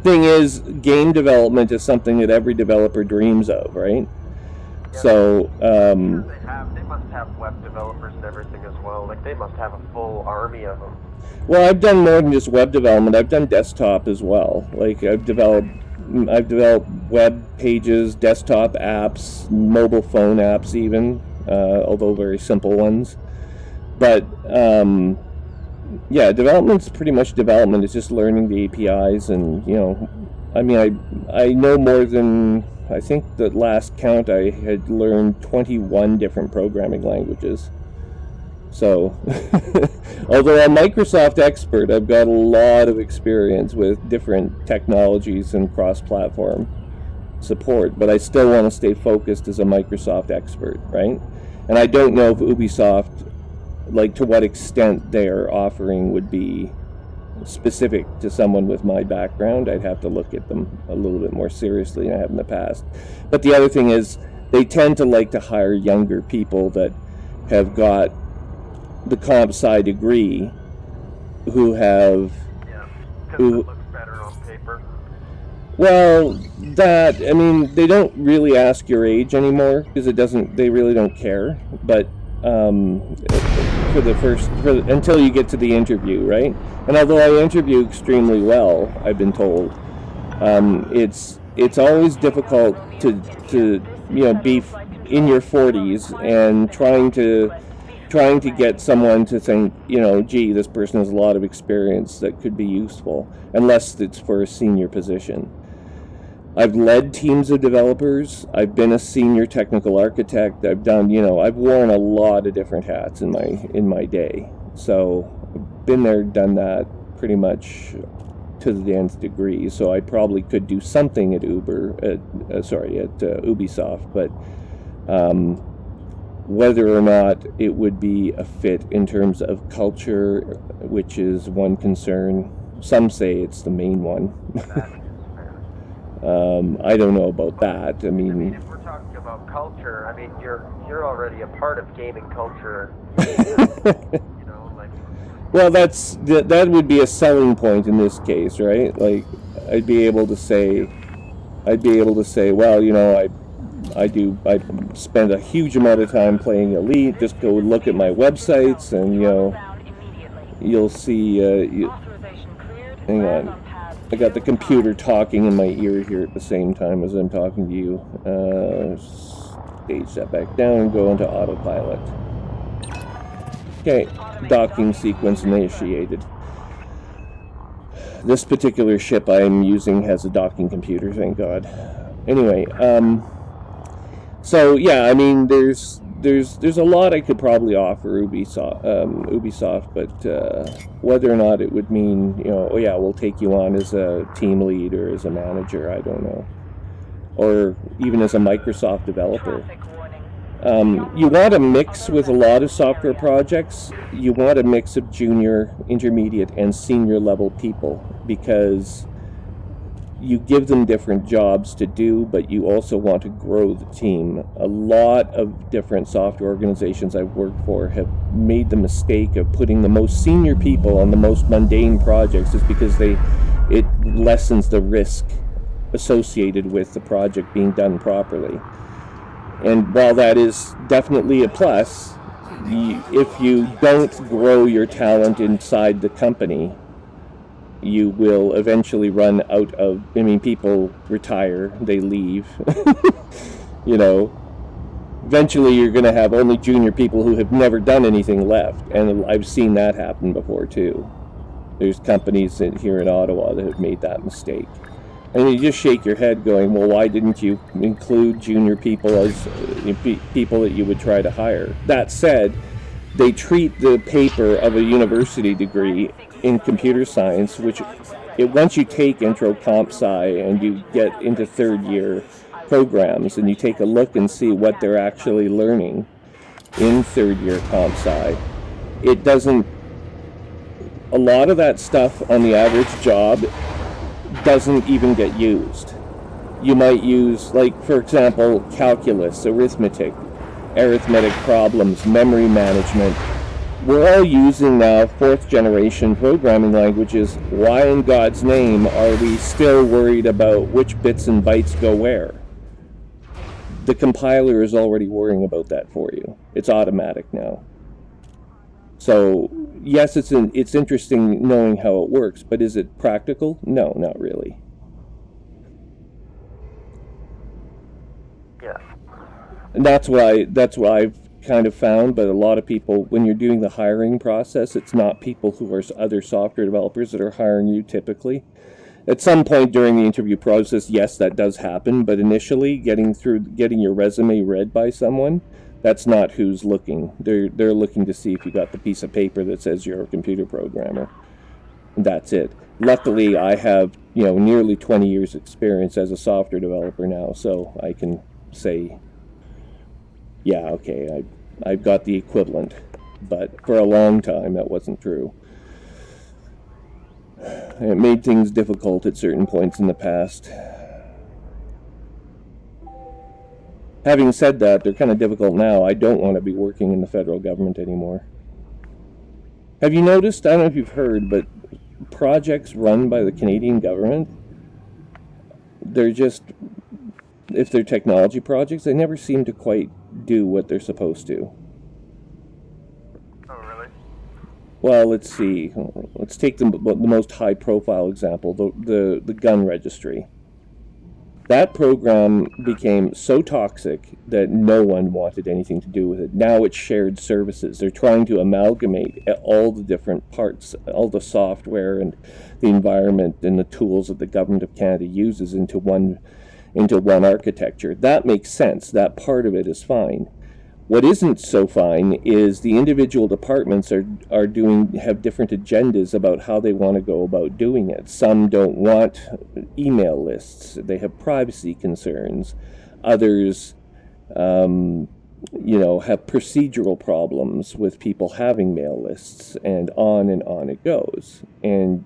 Thing is, game development is something that every developer dreams of, right? Yeah, So, they must have web developers and everything as well. Like, they must have a full army of them. well, I've done more than just web development. I've done desktop as well. Like, I've developed web pages, desktop apps, mobile phone apps even, although very simple ones. But, yeah, development's pretty much development. It's just learning the APIs and, you know, I mean, I know more than, I think the last count I had learned 21 different programming languages. So, although I'm a Microsoft expert, I've got a lot of experience with different technologies and cross-platform support, but I still want to stay focused as a Microsoft expert, right? And I don't know if Ubisoft, like, to what extent their offering would be specific to someone with my background. I'd have to look at them a little bit more seriously than I have in the past. But the other thing is, they tend to like to hire younger people that have got the comp sci degree, who have... Yeah, because it looks better on paper. Well, that, I mean, they don't really ask your age anymore, because they really don't care, but until you get to the interview, right? And although I interview extremely well, I've been told, it's always difficult to you know, be in your 40s and trying to get someone to think, you know, gee, this person has a lot of experience that could be useful, unless it's for a senior position. I've led teams of developers. I've been a senior technical architect. I've done, you know, I've worn a lot of different hats in my day. So I've been there, done that pretty much to the nth degree. So I probably could do something at Ubisoft, but whether or not it would be a fit in terms of culture, which is one concern. Some say it's the main one. I don't know about that. I mean, if we're talking about culture, I mean, you're already a part of gaming culture. You know, like. Well, that would be a selling point in this case, right? Like, I'd be able to say, well, you know, I spend a huge amount of time playing Elite. Just go look at my websites, and, you know, you'll see. Hang on. I got the computer talking in my ear here at the same time as I'm talking to you. Stage that back down and go into autopilot. Okay, docking sequence initiated. This particular ship I'm using has a docking computer, thank God. Anyway, so yeah, I mean, there's a lot I could probably offer Ubisoft, but whether or not it would mean, you know, oh yeah, we'll take you on as a team lead or as a manager, I don't know, or even as a Microsoft developer. You want a mix with a lot of software projects. You want a mix of junior, intermediate, and senior level people, because you give them different jobs to do, but you also want to grow the team. A lot of different software organizations I've worked for have made the mistake of putting the most senior people on the most mundane projects, just because it lessens the risk associated with the project being done properly. And while that is definitely a plus, if you don't grow your talent inside the company, you will eventually run out of, I mean, people retire, they leave, you know. Eventually you're going to have only junior people who have never done anything left, and I've seen that happen before too. There's companies here in Ottawa that have made that mistake. And you just shake your head going, well, why didn't you include junior people as people that you would try to hire? That said, they treat the paper of a university degree in computer science, which once you take intro comp sci and you get into third year programs and you take a look and see what they're actually learning in third year comp sci, it doesn't, a lot of that stuff on the average job doesn't even get used. You might use, like, for example, calculus, arithmetic problems, memory management. We're all using now fourth generation programming languages. Why in God's name are we still worried about which bits and bytes go where? The compiler is already worrying about that for you. It's automatic now. So yes, it's interesting knowing how it works, but is it practical? No, not really. Yeah. And that's what I've kind of found, but a lot of people, when you're doing the hiring process, it's not people who are other software developers that are hiring you typically. At some point during the interview process, yes, that does happen, but initially getting your resume read by someone, that's not who's looking. They're looking to see if you got the piece of paper that says you're a computer programmer. That's it. Luckily, I have, nearly 20 years experience as a software developer now, so I can say, yeah, okay, I've got the equivalent. But for a long time, that wasn't true. It made things difficult at certain points in the past. Having said that, they're kind of difficult now. I don't want to be working in the federal government anymore. Have you noticed, I don't know if you've heard, but projects run by the Canadian government, they're just, if they're technology projects, they never seem to quite do what they're supposed to. Oh, really? Well, let's see. Let's take the most high-profile example, the gun registry. That program became so toxic that no one wanted anything to do with it. Now it's shared services. They're trying to amalgamate all the different parts, all the software and the environment and the tools that the government of Canada uses into one architecture. That makes sense. That part of it is fine. What isn't so fine is the individual departments have different agendas about how they want to go about doing it. Some don't want email lists. They have privacy concerns. Others, have procedural problems with people having mail lists, and on it goes. And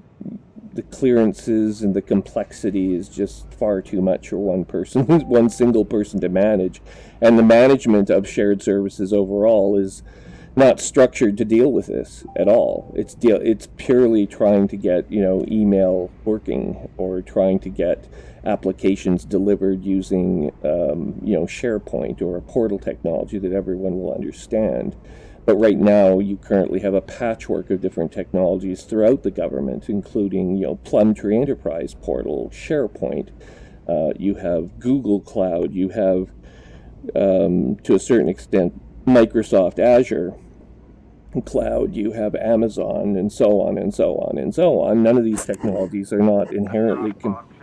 the clearances and the complexity is just far too much for one single person to manage. And the management of shared services overall is not structured to deal with this at all. It's purely trying to get, email working, or trying to get applications delivered using, SharePoint or a portal technology that everyone will understand. But right now, you currently have a patchwork of different technologies throughout the government, including, Plumtree Enterprise Portal, SharePoint. You have Google Cloud. You have, to a certain extent, Microsoft Azure Cloud. You have Amazon, and so on and so on and so on. None of these technologies are not inherently...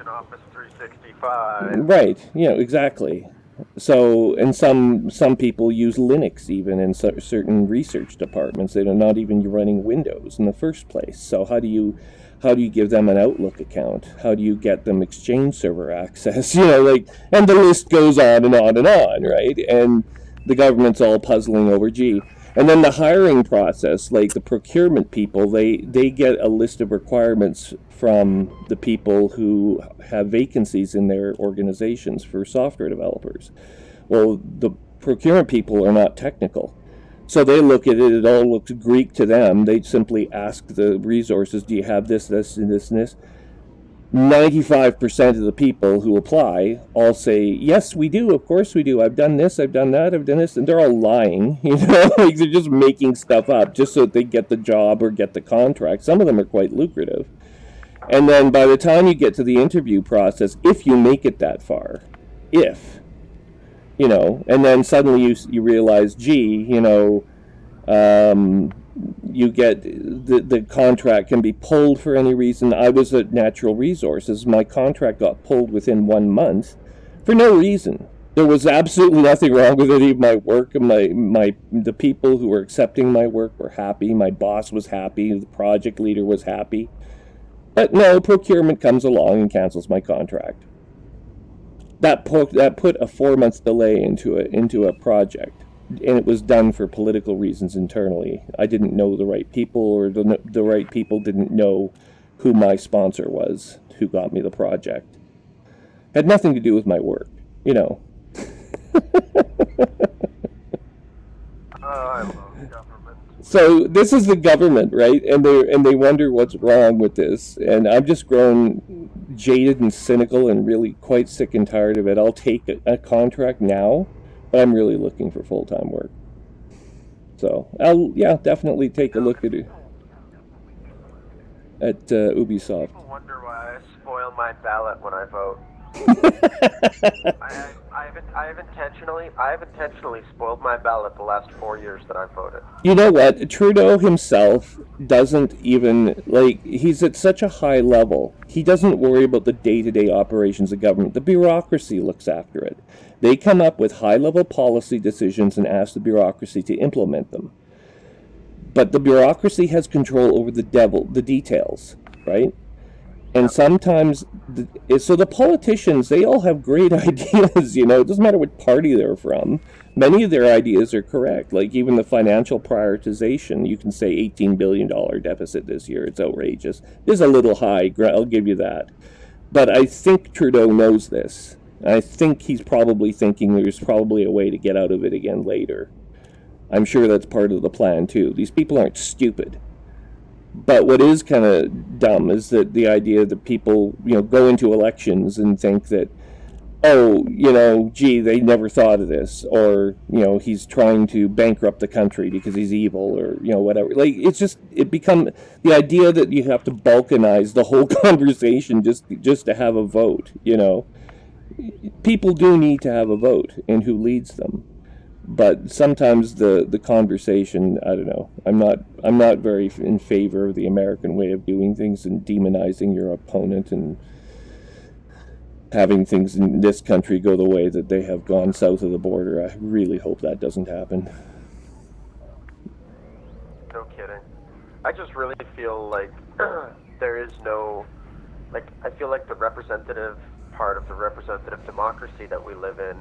Office 365. Right. Exactly. So, and some people use Linux even in certain research departments. They're not even running Windows in the first place. So how do you give them an Outlook account? How do you get them Exchange server access? And the list goes on and on and on, right? And the government's all puzzling over, And then the hiring process, like the procurement people, they get a list of requirements from the people who have vacancies in their organizations for software developers. Well, the procurement people are not technical. So they look at it, it all looks Greek to them. They simply ask the resources, do you have this, this, and this, and this? 95% of the people who apply all say, yes, we do, of course we do. I've done this, I've done that, I've done this. And they're all lying, like they're just making stuff up just so that they get the job or get the contract. Some of them are quite lucrative. And then by the time you get to the interview process, if you make it that far, and then suddenly you realize, you get the contract can be pulled for any reason. I was at Natural Resources. My contract got pulled within 1 month for no reason. There was absolutely nothing wrong with any of my work. The people who were accepting my work were happy. My boss was happy. The project leader was happy. But no, procurement comes along and cancels my contract. That put a 4-month delay into a project, and it was done for political reasons internally. I didn't know the right people, or the right people didn't know who my sponsor was, who got me the project. Had nothing to do with my work, you know. I love government. So this is the government, right? And they wonder what's wrong with this. And I've just grown jaded and cynical and really quite sick and tired of it. I'll take a contract now, but I'm really looking for full-time work. So I'll definitely take a look at it at Ubisoft. People wonder why I spoil my ballot when I vote. I have intentionally spoiled my ballot the last 4 years that I've voted. You know what? Trudeau himself doesn't even, like, he's at such a high level. He doesn't worry about the day-to-day operations of government. The bureaucracy looks after it. They come up with high-level policy decisions and ask the bureaucracy to implement them. But the bureaucracy has control over the details, right? And sometimes, so the politicians, they all have great ideas, you know, it doesn't matter what party they're from. Many of their ideas are correct, like even the financial prioritization. You can say $18 billion deficit this year, it's outrageous. It is a little high, I'll give you that. But I think Trudeau knows this. I think he's probably thinking there's probably a way to get out of it again later. I'm sure that's part of the plan too. These people aren't stupid. But what is kind of dumb is that the idea that people, you know, go into elections and think that, oh, you know, gee, they never thought of this, or, you know, he's trying to bankrupt the country because he's evil, or, you know, whatever. Like, it become the idea that you have to balkanize the whole conversation just to have a vote, you know. People do need to have a vote in who leads them. But sometimes the conversation, I don't know. I'm not very in favor of the American way of doing things and demonizing your opponent and having things in this country go the way that they have gone south of the border. I really hope that doesn't happen. No kidding. I just really feel like there is no, like, I feel like the representative part of the representative democracy that we live in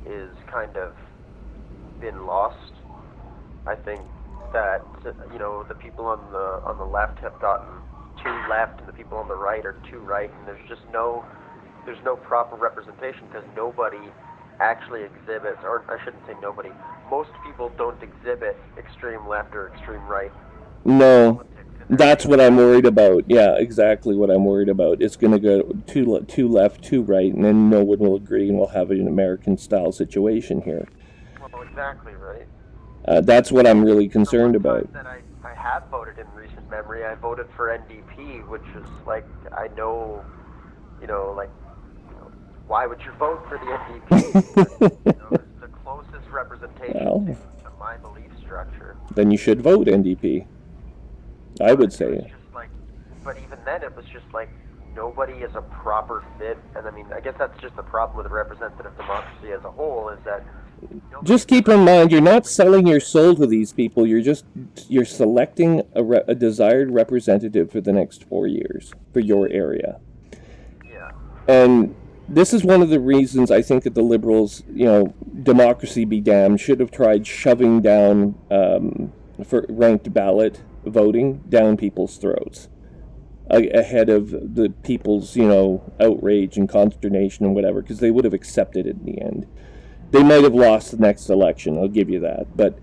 is kind of been lost. I think that, you know, the people on the left have gotten too left, and the people on the right are too right, and there's no proper representation because nobody actually exhibits, or I shouldn't say nobody, most people don't exhibit extreme left or extreme right. No, that's what I'm worried about. Yeah, exactly what I'm worried about. It's going to go too left, too right, and then no one will agree, and we'll have an American-style situation here. Well, exactly, right. That's what I'm really concerned about. That I have voted in recent memory. I voted for NDP, which is like, I know, you know, like, you know, why would you vote for the NDP? You know, it's the closest representation to my belief structure. Then you should vote NDP. I would say. Just like, but even then, it was just like nobody is a proper fit, and I mean, I guess that's just the problem with representative democracy as a whole, is that. Just keep in mind, you're not selling your soul to these people. You're selecting a desired representative for the next 4 years for your area. Yeah. And this is one of the reasons I think that the Liberals, you know, democracy be damned, should have tried shoving down for ranked ballot voting down people's throats ahead of the people's, you know, outrage and consternation and whatever, because they would have accepted it in the end. They might have lost the next election, I'll give you that. But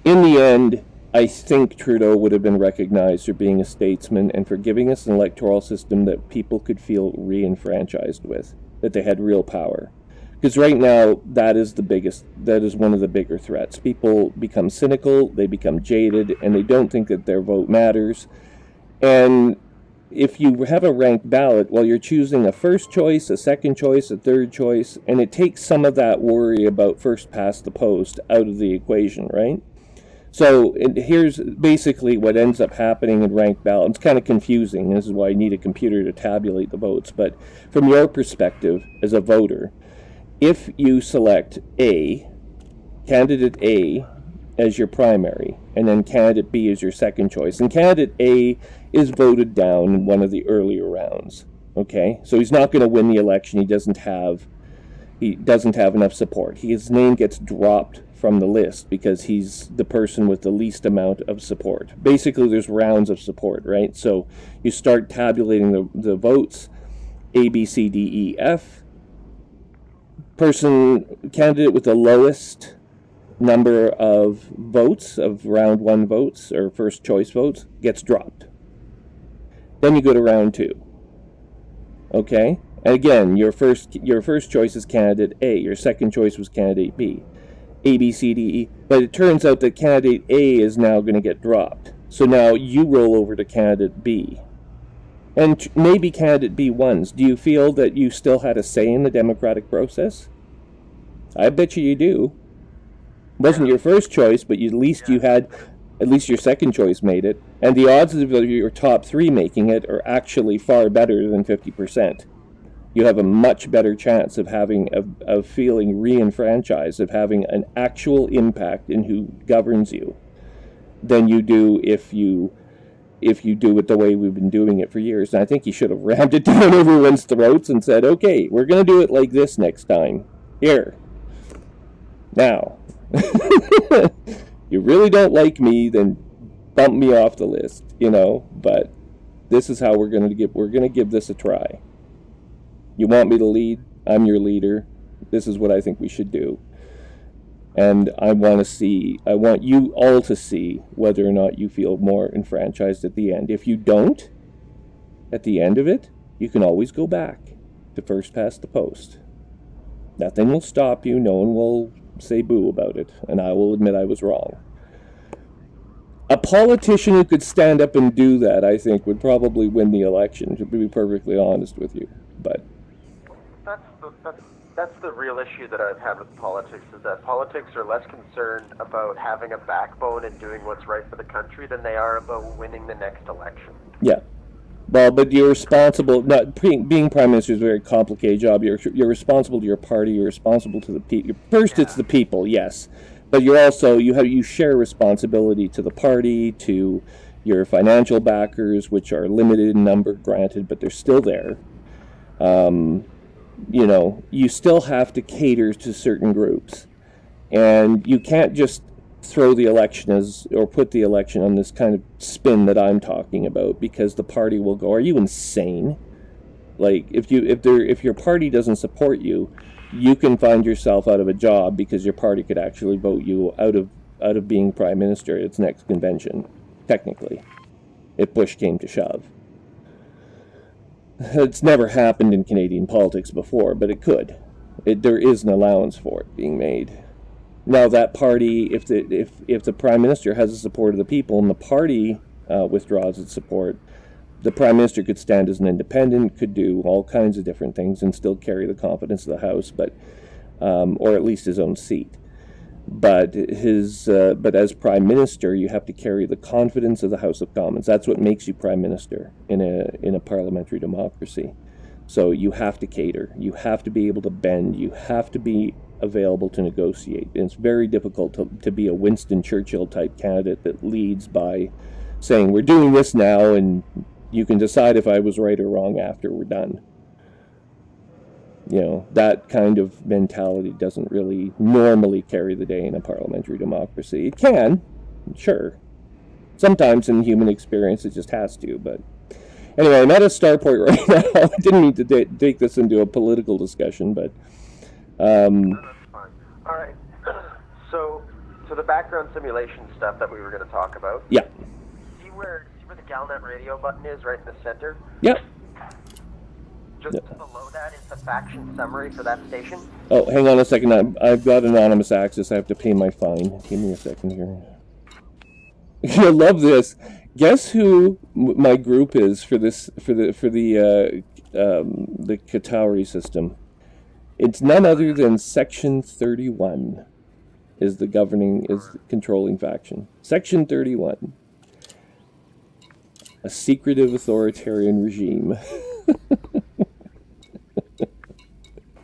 in the end, I think Trudeau would have been recognized for being a statesman and for giving us an electoral system that people could feel re-enfranchised with, that they had real power. Because right now, that is one of the bigger threats. People become cynical, they become jaded, and they don't think that their vote matters. And if you have a ranked ballot, well, you're choosing a first choice, a second choice, a third choice, and it takes some of that worry about first past the post out of the equation, right? So here's basically what ends up happening in ranked ballot. It's kind of confusing. This is why you need a computer to tabulate the votes. But from your perspective as a voter, if you select A, candidate A, as your primary, and then candidate B is your second choice. And candidate A is voted down in one of the earlier rounds. Okay, so he's not going to win the election. He doesn't have enough support. His name gets dropped from the list because he's the person with the least amount of support. Basically, there's rounds of support, right? So you start tabulating the votes, A, B, C, D, E, F. Candidate with the lowest number of votes, of round 1 votes, or first choice votes, gets dropped. Then you go to round 2. Okay? And again, your first choice is candidate A. Your second choice was candidate B. A, B, C, D, E. But it turns out that candidate A is now going to get dropped. So now you roll over to candidate B. And maybe candidate B wins. Do you feel that you still had a say in the democratic process? I bet you do. Wasn't your first choice, but at least your second choice made it. And the odds of your top 3 making it are actually far better than 50%. You have a much better chance of feeling re-enfranchised, of having an actual impact in who governs you, than you do if you do it the way we've been doing it for years. And I think you should have rammed it down everyone's throats and said, okay, we're going to do it like this next time. Here. Now. You really don't like me, then bump me off the list, but this is how we're going to give this a try. You want me to lead? I'm your leader. This is what I think we should do. And I want you all to see whether or not you feel more enfranchised at the end. If you don't, at the end of it, you can always go back to first past the post. Nothing will stop you. No one will say boo about it. And I will admit I was wrong. A politician who could stand up and do that, I think, would probably win the election, to be perfectly honest with you. But that's the real issue that I've had with politics, is that politics are less concerned about having a backbone and doing what's right for the country than they are about winning the next election. Yeah. Well, but you're responsible. Being prime minister is a very complicated job. You're responsible to your party. You're responsible to the people. First, it's the people, yes, but you're also you share responsibility to the party, to your financial backers, which are limited in number, granted, but they're still there. You still have to cater to certain groups, and you can't just throw the election or put the election on this kind of spin that I'm talking about, because the party will go, are you insane? Like, if your party doesn't support you, you can find yourself out of a job because your party could actually vote you out of being prime minister at its next convention, technically, if Bush came to shove. It's never happened in Canadian politics before, but it could. There is an allowance for it being made. Now, that party, if the prime minister has the support of the people and the party withdraws its support, the prime minister could stand as an independent, could do all kinds of different things and still carry the confidence of the House, or at least his own seat. But as prime minister, you have to carry the confidence of the House of Commons. That's what makes you prime minister in a parliamentary democracy. So you have to cater. You have to be able to bend. You have to be available to negotiate. And it's very difficult to be a Winston Churchill type candidate that leads by saying, we're doing this now and you can decide if I was right or wrong after we're done. That kind of mentality doesn't really normally carry the day in a parliamentary democracy. It can, sure. Sometimes in human experience it just has to, but anyway, I'm at a start point right now. I didn't mean to take this into a political discussion, but No, that's fine. All right. So the background simulation stuff that we were going to talk about. Yeah. See where the Galnet radio button is, right in the center? Yep. Just below that is the faction summary for that station. Oh, hang on a second. I've got anonymous access. I have to pay my fine. Give me a second here. You'll love this. Guess who my group is for the Katauri system? It's none other than Section 31 is the controlling faction. Section 31. A secretive authoritarian regime.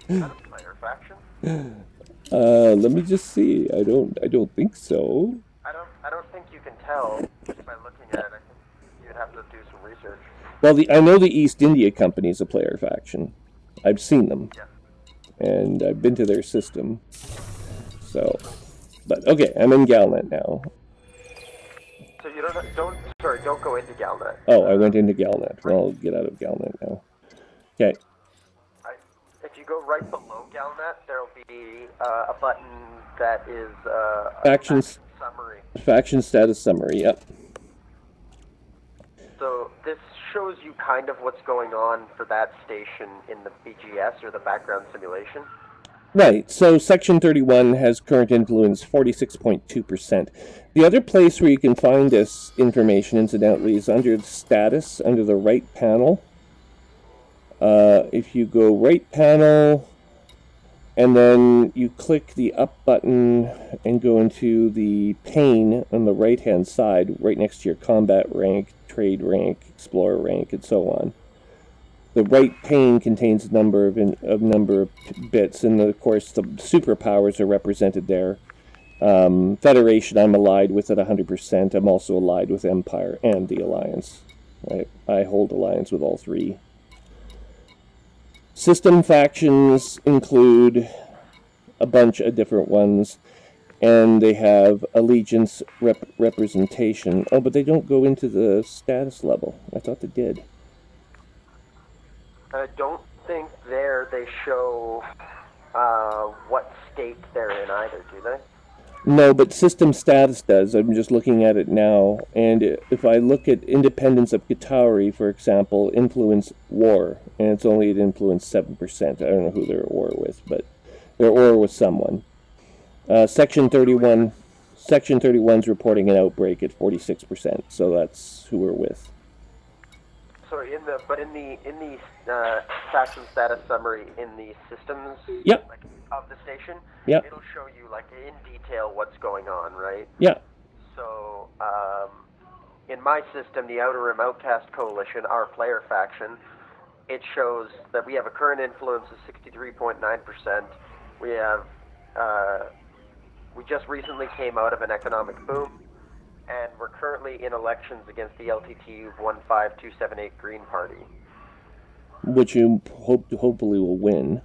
That's a minor faction. Let me just see. I don't think so. I don't think you can tell just by looking at it. I think you'd have to do some research. Well, I know the East India Company is a player faction. I've seen them. Yeah. And I've been to their system. So, but okay, I'm in Galnet now. So you don't go into Galnet. Oh, I went into Galnet. Well, I'll get out of Galnet now. Okay. If you go right below Galnet, there'll be a button that is Factions summary. Faction status summary. Yep. So this shows you kind of what's going on for that station in the BGS, or the background simulation. Right, so Section 31 has current influence 46.2%. The other place where you can find this information, incidentally, is under the status, under the right panel. If you go right panel, and then you click the up button and go into the pane on the right-hand side, right next to your combat rank, trade rank, explorer rank, and so on. The right pane contains a number of bits, and of course the superpowers are represented there. Federation, I'm allied with at 100%. I'm also allied with Empire and the Alliance. I hold alliance with all three. System factions include a bunch of different ones, and they have allegiance representation. Oh, but they don't go into the status level. I thought they did. I don't think there they show what state they're in either, do they? No, but system status does. I'm just looking at it now, and if I look at Independence of Qatari, for example, influence war, and it's only at influence 7%. I don't know who they're at war with, but they're at war with someone. Section 31, Section 31's reporting an outbreak at 46%, so that's who we're with. So in the faction status summary in the systems, yep, like, of the station, yep, it'll show you like in detail what's going on, right? Yeah. So in my system, the Outer Rim Outcast Coalition, our player faction, it shows that we have a current influence of 63.9%. We have we just recently came out of an economic boom, and we're currently in elections against the LTT 15278 Green Party. Which you hopefully will win.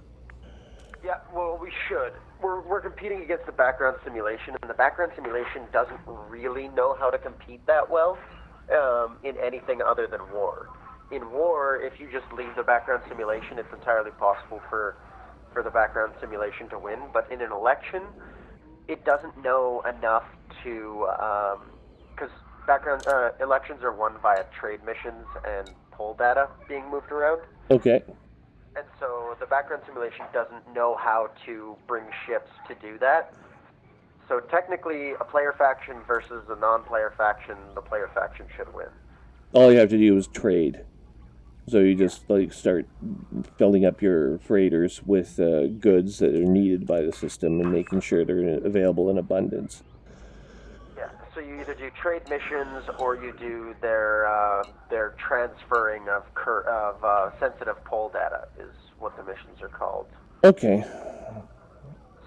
Yeah, well, we should. We're competing against the background simulation, and the background simulation doesn't really know how to compete that well in anything other than war. In war, if you just leave the background simulation, it's entirely possible for the background simulation to win. But in an election, it doesn't know enough to... because background elections are won via trade missions and poll data being moved around. Okay. And so the background simulation doesn't know how to bring ships to do that. So technically, a player faction versus a non-player faction, the player faction should win. All you have to do is trade. So you just like start filling up your freighters with goods that are needed by the system and making sure they're available in abundance. Yeah. So you either do trade missions or you do their transferring of sensitive poll data is what the missions are called. Okay.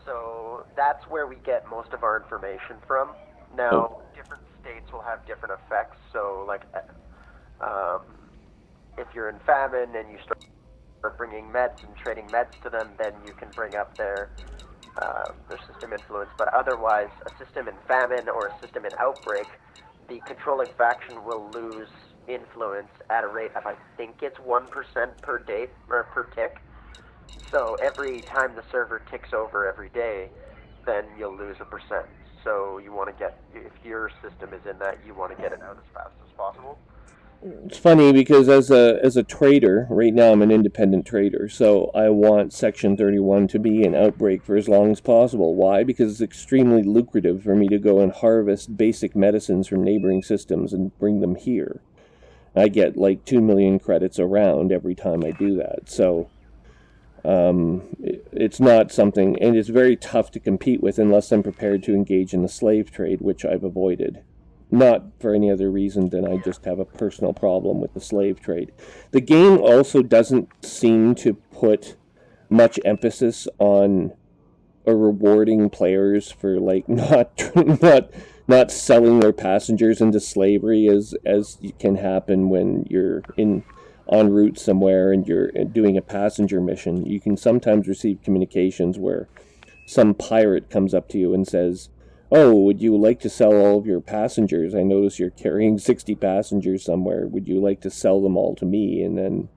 So that's where we get most of our information from. Now, different states will have different effects. So, like, if you're in famine and you start bringing meds and trading meds to them, then you can bring up their system influence. But otherwise, a system in famine or a system in outbreak, the controlling faction will lose influence at a rate of, I think it's 1% per day or per tick. So every time the server ticks over every day, then you'll lose 1%. So you want to get, if your system is in that, you want to get it out as fast as possible. It's funny because as a trader, right now I'm an independent trader, so I want Section 31 to be an outbreak for as long as possible. Why? Because it's extremely lucrative for me to go and harvest basic medicines from neighboring systems and bring them here. I get like 2 million credits around every time I do that, so it's not something, and it's very tough to compete with unless I'm prepared to engage in the slave trade, which I've avoided. Not for any other reason than I just have a personal problem with the slave trade. The game also doesn't seem to put much emphasis on are rewarding players for like not selling their passengers into slavery, as can happen when you're en route somewhere and you're doing a passenger mission. You can sometimes receive communications where some pirate comes up to you and says, "Oh, would you like to sell all of your passengers? I notice you're carrying 60 passengers somewhere. Would you like to sell them all to me?" And then,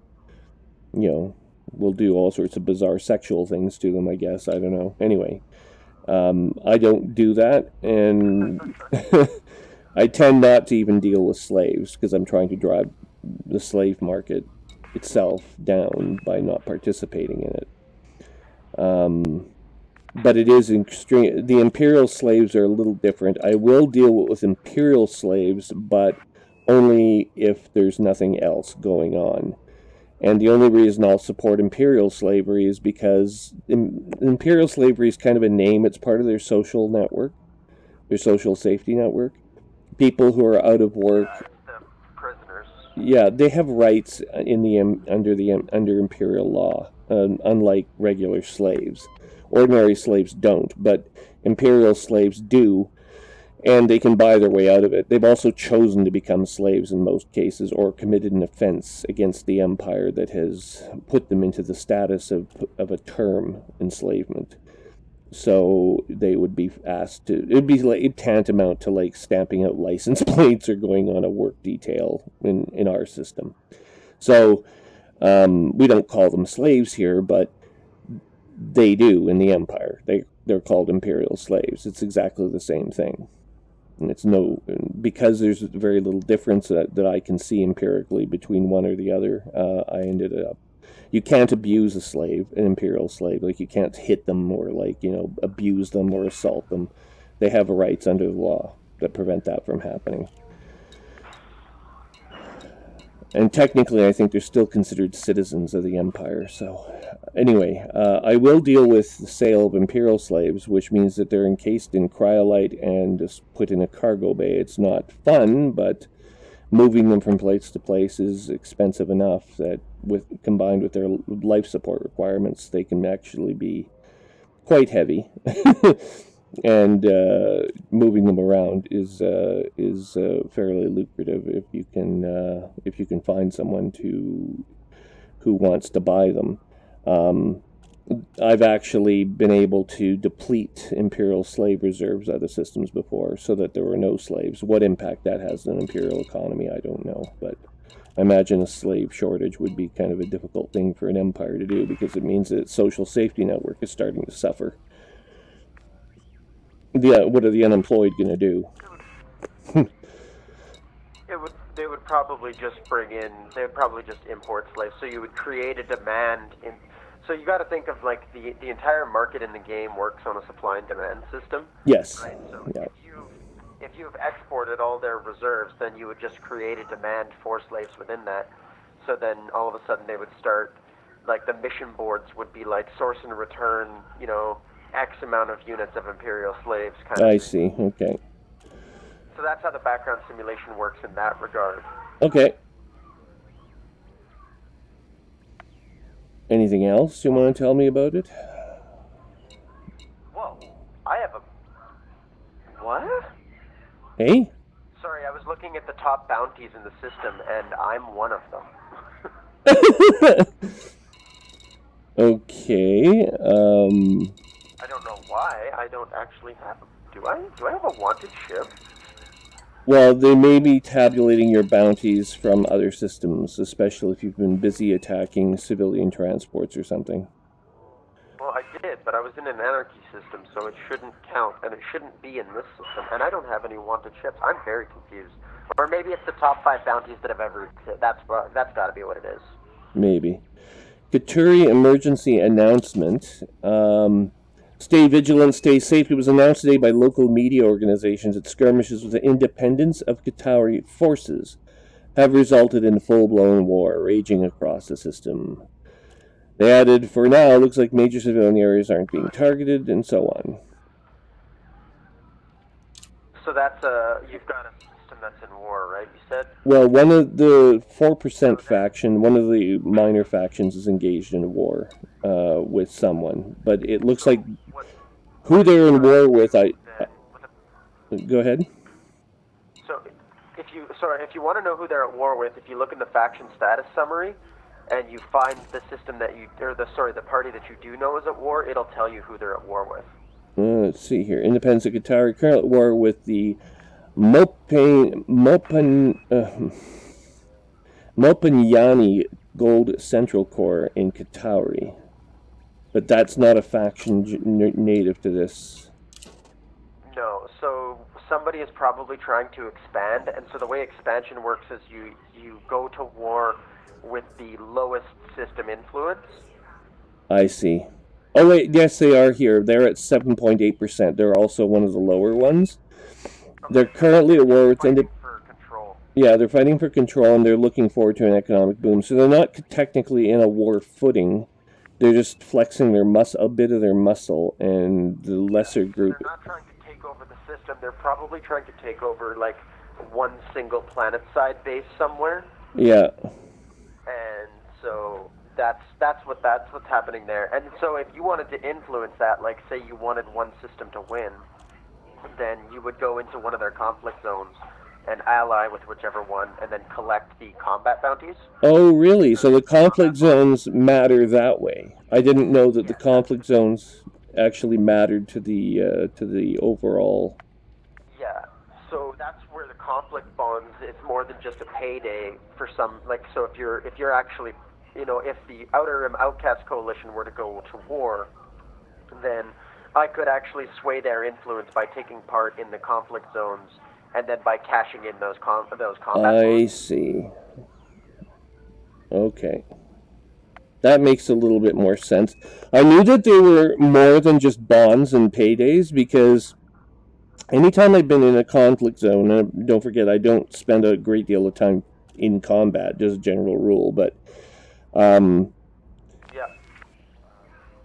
we'll do all sorts of bizarre sexual things to them, I guess. I don't know. Anyway, I don't do that, and I tend not to even deal with slaves because I'm trying to drive the slave market itself down by not participating in it. But it is extreme. The imperial slaves are a little different. I will deal with imperial slaves, but only if there's nothing else going on. And the only reason I'll support imperial slavery is because imperial slavery is kind of a name. It's part of their social network, their social safety network. People who are out of work, the prisoners. yeah, they have rights under imperial law, unlike regular slaves. Ordinary slaves don't, but imperial slaves do, and they can buy their way out of it. They've also chosen to become slaves in most cases, or committed an offense against the empire that has put them into the status of a term enslavement. So they would be asked to, it'd be like tantamount to like stamping out license plates or going on a work detail in our system. So we don't call them slaves here, but they do in the empire. They're called imperial slaves. It's exactly the same thing. And it's because there's very little difference that I can see empirically between one or the other. I ended up, you can't abuse an imperial slave. Like, you can't hit them or abuse them or assault them. They have rights under the law that prevent that from happening. And technically, I think they're still considered citizens of the empire. So anyway, I will deal with the sale of imperial slaves, which means that they're encased in cryolite and just put in a cargo bay. It's not fun, but moving them from place to place is expensive enough that, combined with their life support requirements, they can actually be quite heavy. And moving them around is fairly lucrative if you can find someone who wants to buy them. I've actually been able to deplete imperial slave reserves out of systems before, so that there were no slaves. What impact that has on the imperial economy, I don't know, but I imagine a slave shortage would be kind of a difficult thing for an empire to do, because it means that its social safety network is starting to suffer. What are the unemployed going to do? They would probably just import slaves. So you would create a demand so you got to think of like the entire market in the game works on a supply and demand system. Yes. Right. So yeah. if you've exported all their reserves, then you would just create a demand for slaves within that. So then all of a sudden they would start, like, the mission boards would be like source and return, X amount of units of imperial slaves kind of I thing. see, okay. So that's how the background simulation works in that regard. Okay. Anything else you want to tell me about it? Whoa, I have a... What? Hey? Sorry, I was looking at the top bounties in the system, and I'm one of them. Okay, I don't know why. I don't actually have... Do I have a wanted ship? well, they may be tabulating your bounties from other systems, especially if you've been busy attacking civilian transports or something. Well, I did, but I was in an anarchy system, so it shouldn't count, and it shouldn't be in this system, and I don't have any wanted ships. I'm very confused. Or maybe it's the top 5 bounties that have ever... That's got to be what it is. Maybe. Katuri emergency announcement. Stay vigilant, stay safe. It was announced today by local media organizations that skirmishes with the independence of Qatari forces have resulted in full-blown war raging across the system. They added, for now, it looks like major civilian areas aren't being targeted, and so on. So that's you've got a system that's in war, right, you said? Well, one of the 4% faction, one of the minor factions, is engaged in a war with someone. But it looks like Who they're in war with, go ahead. So, if you want to know who they're at war with, if you look in the faction status summary, and you find the system that you, or the party that you do know is at war, it'll tell you who they're at war with. Let's see here. Independence of Qatari currently at war with the Mopanyani Gold Central Corps in Qatari. But that's not a faction native to this. No, so somebody is probably trying to expand, and so the way expansion works is you go to war with the lowest system influence. I see. Oh wait, yes they are here. They're at 7.8%. They're also one of the lower ones. Okay. They're currently at war with for control. Yeah, they're fighting for control, and they're looking forward to an economic boom. So they're not technically in a war footing. They're just flexing a bit of their muscle, and the lesser group. They're not trying to take over the system. They're probably trying to take over like one single planet-side base somewhere. Yeah. And so that's what's happening there. And so if you wanted to influence that, like say you wanted one system to win, then you would go into one of their conflict zones and ally with whichever one, and then collect the combat bounties. Oh, really? So the conflict zones matter that way. I didn't know that the conflict zones actually mattered to the overall. Yeah. So that's where the conflict bonds. It's more than just a payday for some. Like, so if you're actually, if the Outer Rim Outcast Coalition were to go to war, then I could actually sway their influence by taking part in the conflict zones, and then by cashing in those combat I see. Okay. That makes a little bit more sense. I knew that there were more than just bonds and paydays, because anytime I've been in a conflict zone, and don't forget, I don't spend a great deal of time in combat, just a general rule, but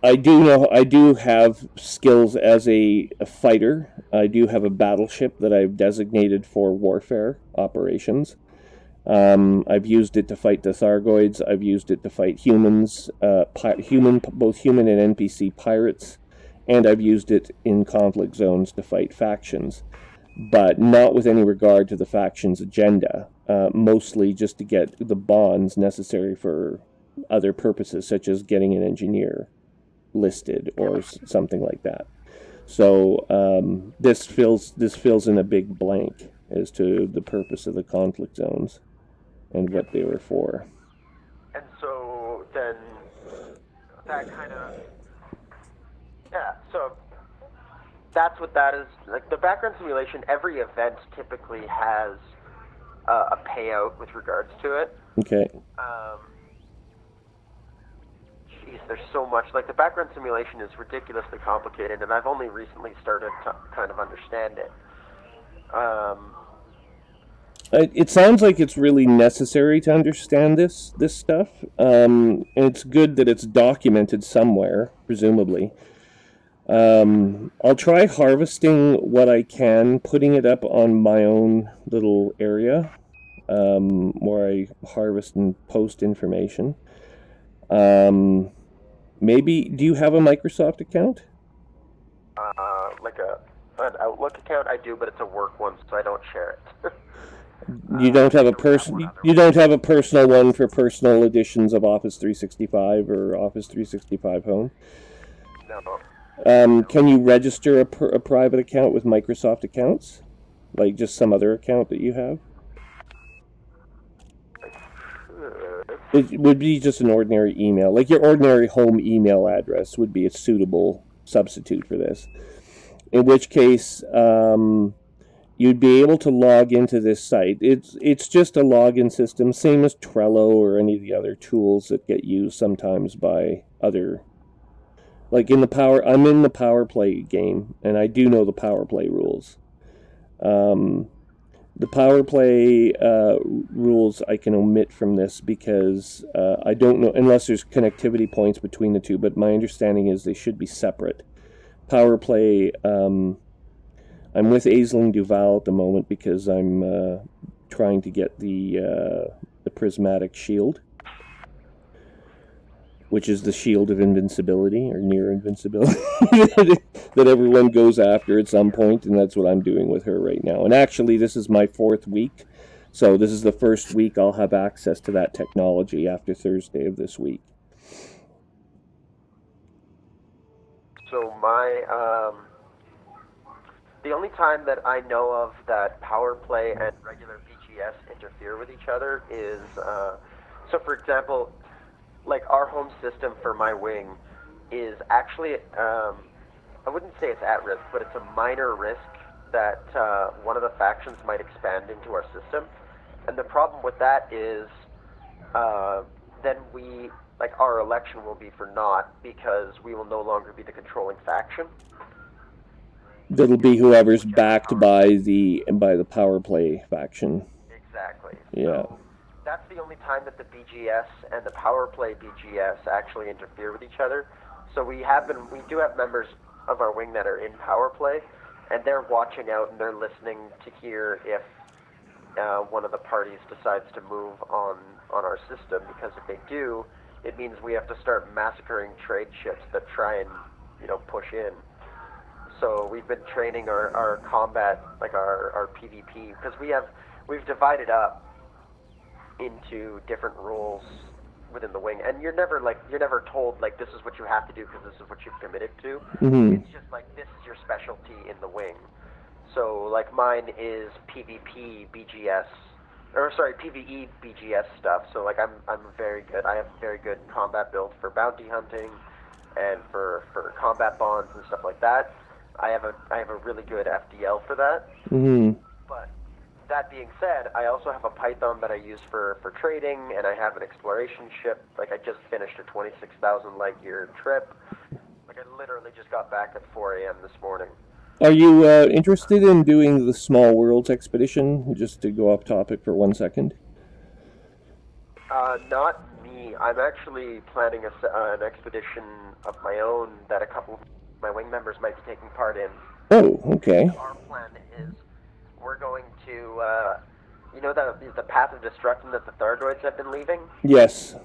I do have skills as a fighter. I do have a battleship that I've designated for warfare operations. I've used it to fight the Thargoids. I've used it to fight humans, both human and NPC pirates, and I've used it in conflict zones to fight factions, but not with any regard to the faction's agenda. Mostly just to get the bonds necessary for other purposes, such as getting an engineer listed or something like that. So this fills in a big blank as to the purpose of the conflict zones and what they were for. And so then that kind of so that's what that is. Like the background simulation, every event typically has a payout with regards to it. Okay. There's so much. Like, the background simulation is ridiculously complicated, and I've only recently started to kind of understand it. It sounds like it's really necessary to understand this stuff, and it's good that it's documented somewhere, presumably. I'll try harvesting what I can, putting it up on my own little area, where I harvest and post information. Maybe, do you have a Microsoft account? Like an Outlook account? I do, but it's a work one, so I don't share it. You don't have a personal one for personal editions of Office 365 or Office 365 Home? No. Can you register a private account with Microsoft accounts? Like just some other account that you have? It would be just an ordinary email. Like your ordinary home email address would be a suitable substitute for this. In which case, you'd be able to log into this site. It's just a login system, same as Trello or any of the other tools that get used sometimes by other... Like I'm in the Power Play game, and I do know the Power Play rules. The Power Play rules I can omit from this because I don't know, unless there's connectivity points between the two, but my understanding is they should be separate. Power Play, I'm with Aisling Duval at the moment because I'm trying to get the prismatic shield. which is the shield of invincibility or near invincibility that everyone goes after at some point, and that's what I'm doing with her right now. And actually, this is my 4th week, so this is the first week I'll have access to that technology after Thursday of this week. So the only time that I know of that power play and regular BGS interfere with each other is, so for example, like our home system for my wing is actually, I wouldn't say it's at risk, but it's a minor risk that one of the factions might expand into our system. And the problem with that is then our election will be for naught because we will no longer be the controlling faction. That'll be whoever's backed by the power play faction. Exactly. Yeah. So that's the only time that the BGS and the power play BGS actually interfere with each other. So we do have members of our wing that are in power play, and they're watching out and they're listening to hear if one of the parties decides to move on our system, because if they do, it means we have to start massacring trade ships that try and push in. So we've been training our combat, like our PvP, because we've divided up into different roles within the wing, and you're never told like this is what you have to do because this is what you've committed to. Mm-hmm. It's just like this is your specialty in the wing. So like mine is PvP BGS, or sorry, PvE BGS stuff. So like I'm very good. I have very good combat build for bounty hunting and for combat bonds and stuff like that. I have a really good FDL for that. Mm-hmm. But that being said, I also have a Python that I use for trading, and I have an exploration ship. Like, I just finished a 26,000 light year trip. Like, I literally just got back at 4 a.m. this morning. Are you interested in doing the Small Worlds expedition? Just to go off topic for 1 second. Not me. I'm actually planning an expedition of my own that a couple of my wing members might be taking part in. Oh, okay. Our plan is we're going to, the path of destruction that the Thargoids have been leaving? Yes.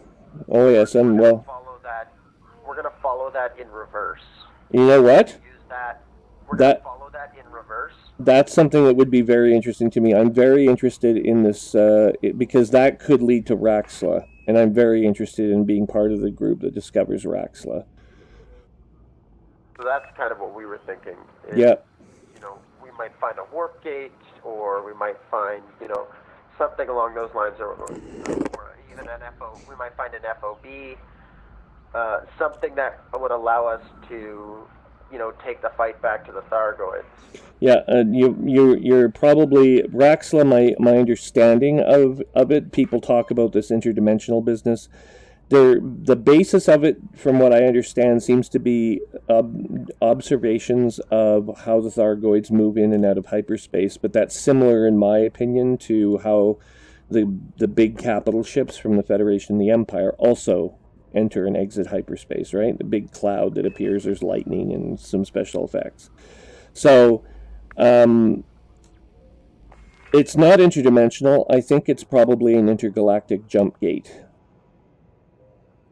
Oh, yes, We're well... going to follow that in reverse. You know what? We're going to follow that in reverse. That's something that would be very interesting to me. I'm very interested in this, because that could lead to Raxla, and I'm very interested in being part of the group that discovers Raxla. So that's kind of what we were thinking. Yeah. We might find a warp gate, or we might find, something along those lines, or even an FO. We might find an FOB, something that would allow us to, take the fight back to the Thargoids. Yeah, you're probably Raxla. My understanding of it. People talk about this interdimensional business. The basis of it, from what I understand, seems to be observations of how the Thargoids move in and out of hyperspace, but that's similar, in my opinion, to how the big capital ships from the Federation and the Empire also enter and exit hyperspace, right? The big cloud that appears, there's lightning and some special effects. So, it's not interdimensional. I think it's probably an intergalactic jump gate.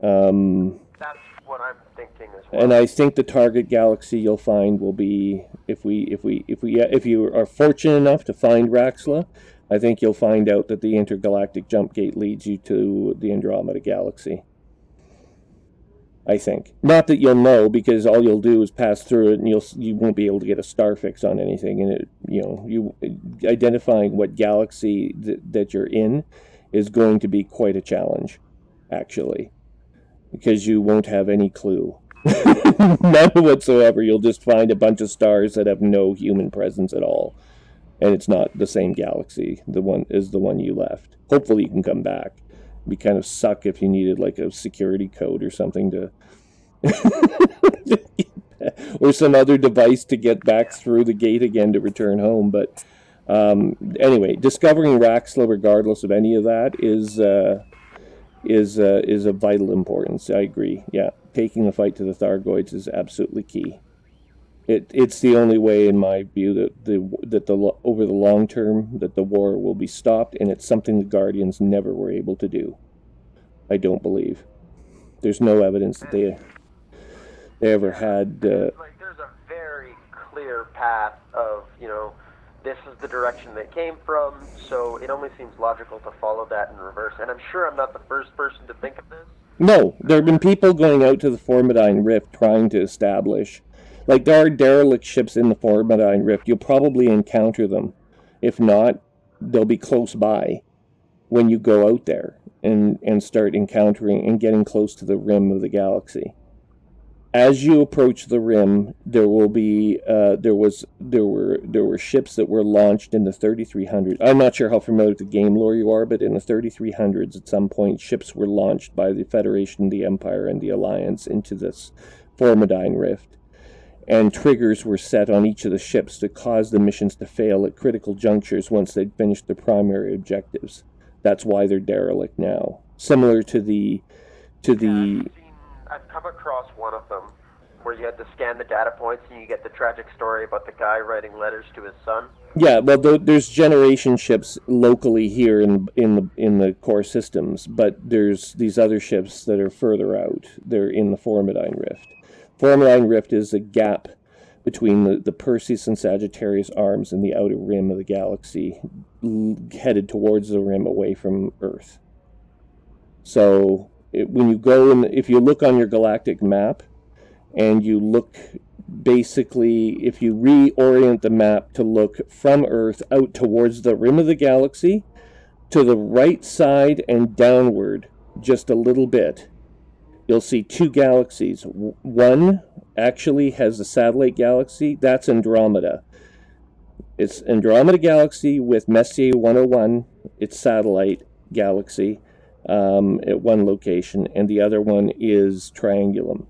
That's what I'm thinking as well. And I think the target galaxy you'll find will be, if you are fortunate enough to find Raxla, I think you'll find out that the intergalactic jump gate leads you to the Andromeda galaxy. I think. Not that you'll know, because all you'll do is pass through it, and you won't be able to get a star fix on anything. And identifying what galaxy that you're in is going to be quite a challenge, actually, because you won't have any clue, none whatsoever. You'll just find a bunch of stars that have no human presence at all, and it's not the same galaxy. The one you left. Hopefully, you can come back. It'd be kind of suck if you needed like a security code or something to or some other device to get back through the gate again to return home. But anyway, discovering Raxla, regardless of any of that, is of vital importance. I agree. Yeah, taking the fight to the Thargoids is absolutely key. It's the only way, in my view, that over the long term that the war will be stopped, and it's something the Guardians never were able to do. I don't believe. There's no evidence that they ever had. Like, there's a very clear path of, you know, this is the direction they came from, so it only seems logical to follow that in reverse. And I'm sure I'm not the first person to think of this. No, there have been people going out to the Formidine Rift trying to establish, like, there are derelict ships in the Formidine Rift. You'll probably encounter them. If not, they'll be close by when you go out there and start encountering and getting close to the rim of the galaxy. As you approach the rim, there will be there were ships that were launched in the 3300s. I'm not sure how familiar with the game lore you are, but in the 3300s, at some point, ships were launched by the Federation, the Empire, and the Alliance into this Formidine Rift, and triggers were set on each of the ships to cause the missions to fail at critical junctures once they'd finished their primary objectives. That's why they're derelict now. Similar to the I've come across one of them where you had to scan the data points and you get the tragic story about the guy writing letters to his son. Yeah, well, there's generation ships locally here in the core systems, but there's these other ships that are further out. They're in the Formidine Rift. Formidine Rift is a gap between the Perseus and Sagittarius arms and the outer rim of the galaxy, headed towards the rim away from Earth. So when you go and if you look on your galactic map, and you look, basically, if you reorient the map to look from Earth out towards the rim of the galaxy, to the right side and downward just a little bit, you'll see two galaxies. One actually has a satellite galaxy. That's Andromeda. It's Andromeda Galaxy with Messier 101, its satellite galaxy, at one location, and the other one is Triangulum.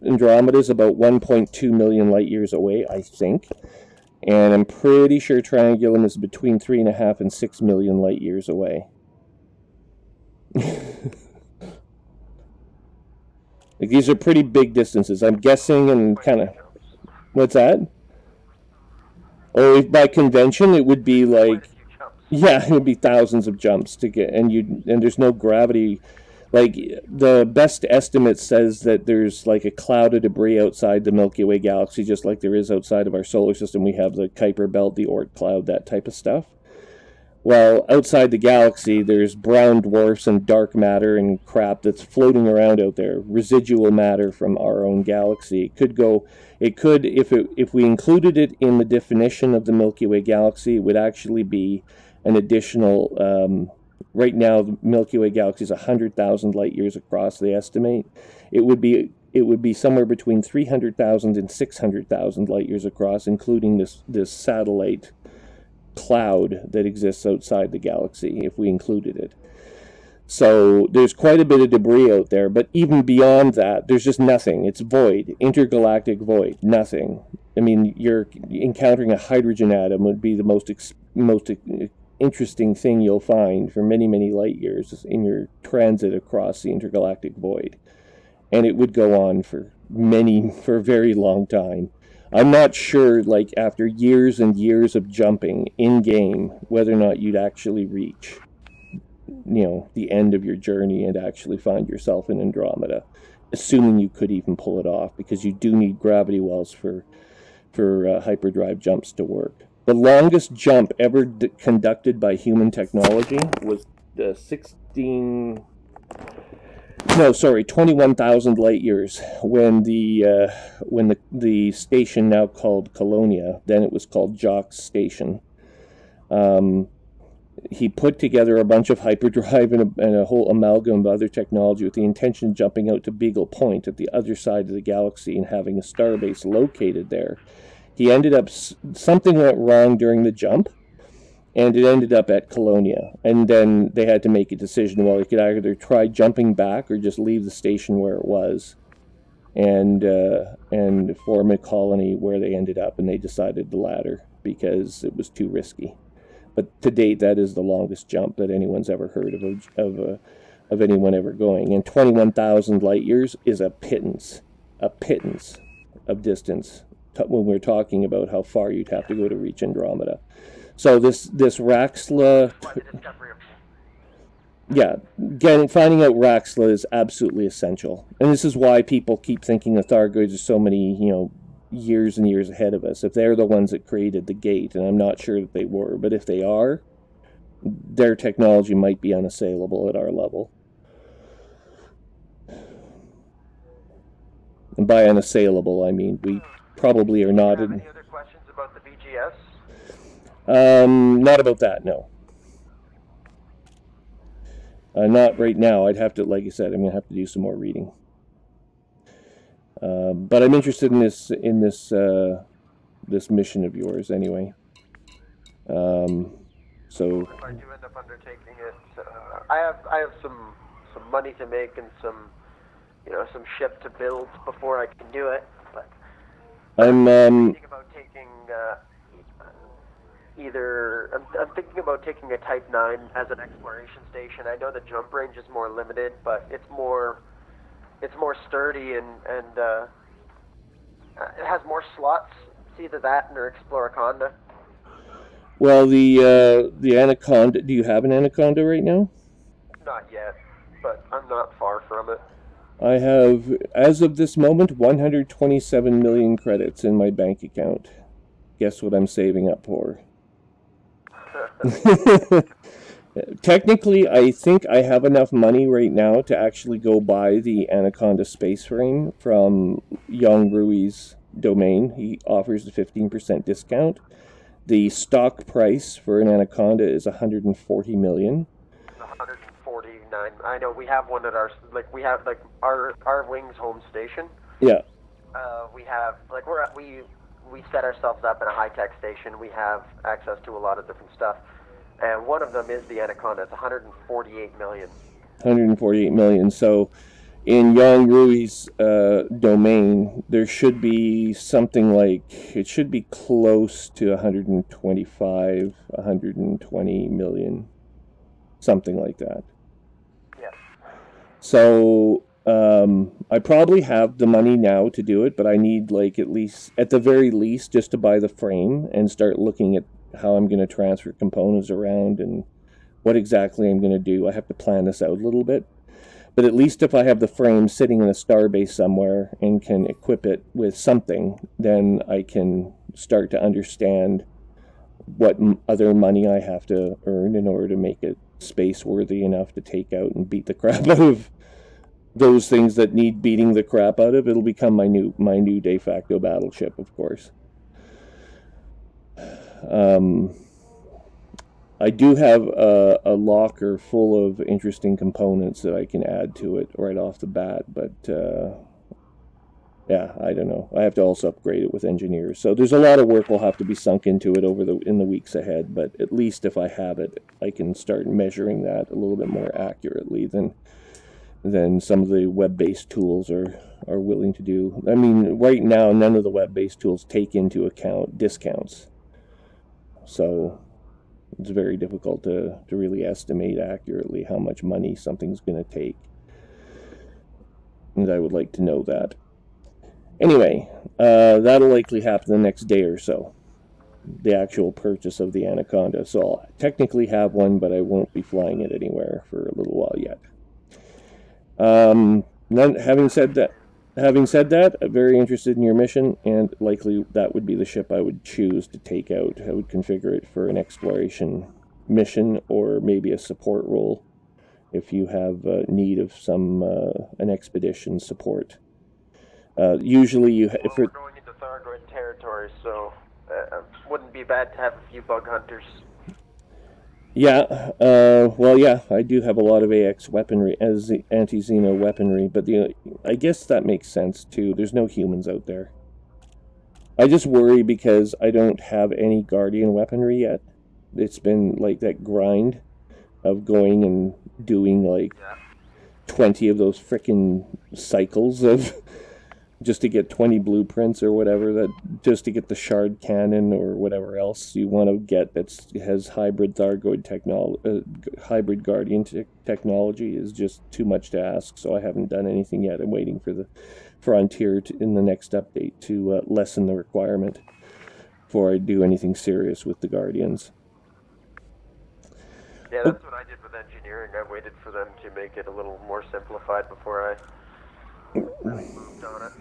Andromeda is about 1.2 million light years away, I think, and I'm pretty sure Triangulum is between 3.5 and 6 million light years away. Like, these are pretty big distances. I'm guessing, and kind of, what's that? Or if by convention, it would be like, yeah, it would be thousands of jumps to get, and there's no gravity. Like, the best estimate says that there's like a cloud of debris outside the Milky Way galaxy, just like there is outside of our solar system. We have the Kuiper Belt, the Oort cloud, that type of stuff. Well, outside the galaxy, there's brown dwarfs and dark matter and crap that's floating around out there, residual matter from our own galaxy. It could, if we included it in the definition of the Milky Way galaxy, it would actually be an additional. Right now, the Milky Way galaxy is 100,000 light years across. They estimate it would be somewhere between 300,000 and 600,000 light years across, including this satellite cloud that exists outside the galaxy, if we included it. So there's quite a bit of debris out there, but even beyond that, there's just nothing. It's void, intergalactic void, nothing. I mean, you're encountering a hydrogen atom would be the most interesting thing you'll find for many, many light years in your transit across the intergalactic void. And it would go on for a very long time. I'm not sure, like, after years and years of jumping in-game, whether or not you'd actually reach, the end of your journey and actually find yourself in Andromeda, assuming you could even pull it off, because you do need gravity wells for hyperdrive jumps to work. The longest jump ever conducted by human technology was the 21,000 light years when the station, now called Colonia, then it was called Jock's Station. He put together a bunch of hyperdrive and a whole amalgam of other technology with the intention of jumping out to Beagle Point at the other side of the galaxy and having a starbase located there. He ended up, something went wrong during the jump, and it ended up at Colonia. And then they had to make a decision. Well, he could either try jumping back or just leave the station where it was and form a colony where they ended up. And they decided the latter because it was too risky. But to date, that is the longest jump that anyone's ever heard of anyone ever going. And 21,000 light years is a pittance of distance when we're talking about how far you'd have to go to reach Andromeda. So this Raxla, yeah, getting finding out Raxla is absolutely essential, and this is why people keep thinking the Thargoids are so many, years and years ahead of us. If they're the ones that created the gate, and I'm not sure that they were, but if they are, their technology might be unassailable at our level. And by unassailable, I mean we probably are not. Do you have any other questions about the BGS? Not about that, no. Not right now. I'd have to, like I said, I'm gonna have to do some more reading. But I'm interested in this this mission of yours anyway. So if I do end up undertaking it, I have some money to make and some ship to build before I can do it. But I'm thinking about taking I'm thinking about taking a Type 9 as an exploration station. I know the jump range is more limited, but it's more sturdy and it has more slots. It's either that or Exploraconda. Well, the Anaconda. Do you have an Anaconda right now? Not yet, but I'm not far from it. I have, as of this moment, 127 million credits in my bank account. Guess what I'm saving up for? Technically, I think I have enough money right now to actually go buy the Anaconda space frame from Yang Rui's domain. He offers a 15% discount. The stock price for an Anaconda is 140 million. 149. I know we have one at our our wings home station. Yeah. We have we set ourselves up in a high-tech station. We have access to a lot of different stuff. And one of them is the Anaconda. It's 148 million. 148 million. So in Yang Rui's domain, there should be something like, it should be close to 125, 120 million. Something like that. Yeah. So I probably have the money now to do it, but I need, like, at the very least, just to buy the frame and start looking at how I'm going to transfer components around and what exactly I'm going to do. I have to plan this out a little bit. But at least if I have the frame sitting in a starbase somewhere and can equip it with something, then I can start to understand what other money I have to earn in order to make it space worthy enough to take out and beat the crap out of those things that need beating the crap out of. It'll become my new de facto battleship, of course. I do have a locker full of interesting components that I can add to it right off the bat, but yeah, I don't know. I have to also upgrade it with engineers, so there's a lot of work will have to be sunk into it in the weeks ahead. But at least if I have it, I can start measuring that a little bit more accurately than some of the web-based tools are willing to do. I mean, right now, none of the web-based tools take into account discounts, so it's very difficult to really estimate accurately how much money something's going to take. And I would like to know that. Anyway, that'll likely happen the next day or so. The actual purchase of the Anaconda. So I'll technically have one, but I won't be flying it anywhere for a little while yet. Having said that, I'm very interested in your mission, and likely that would be the ship I would choose to take out. I would configure it for an exploration mission or maybe a support role if you have need of an expedition support. Usually, we're going into Thargoid territory, so wouldn't be bad to have a few bug hunters. Yeah, well, yeah, I do have a lot of AX weaponry, as anti-Xeno weaponry, but I guess that makes sense, too. There's no humans out there. I just worry because I don't have any Guardian weaponry yet. It's been, like, that grind of going and doing, like, 20 of those frickin' cycles of just to get 20 blueprints or whatever, just to get the shard cannon or whatever else you want to get that has hybrid Thargoid technology, hybrid Guardian technology is just too much to ask. So I haven't done anything yet. I'm waiting for the Frontier in the next update to lessen the requirement before I do anything serious with the Guardians. Yeah, that's what I did with engineering. I waited for them to make it a little more simplified before I really moved on it.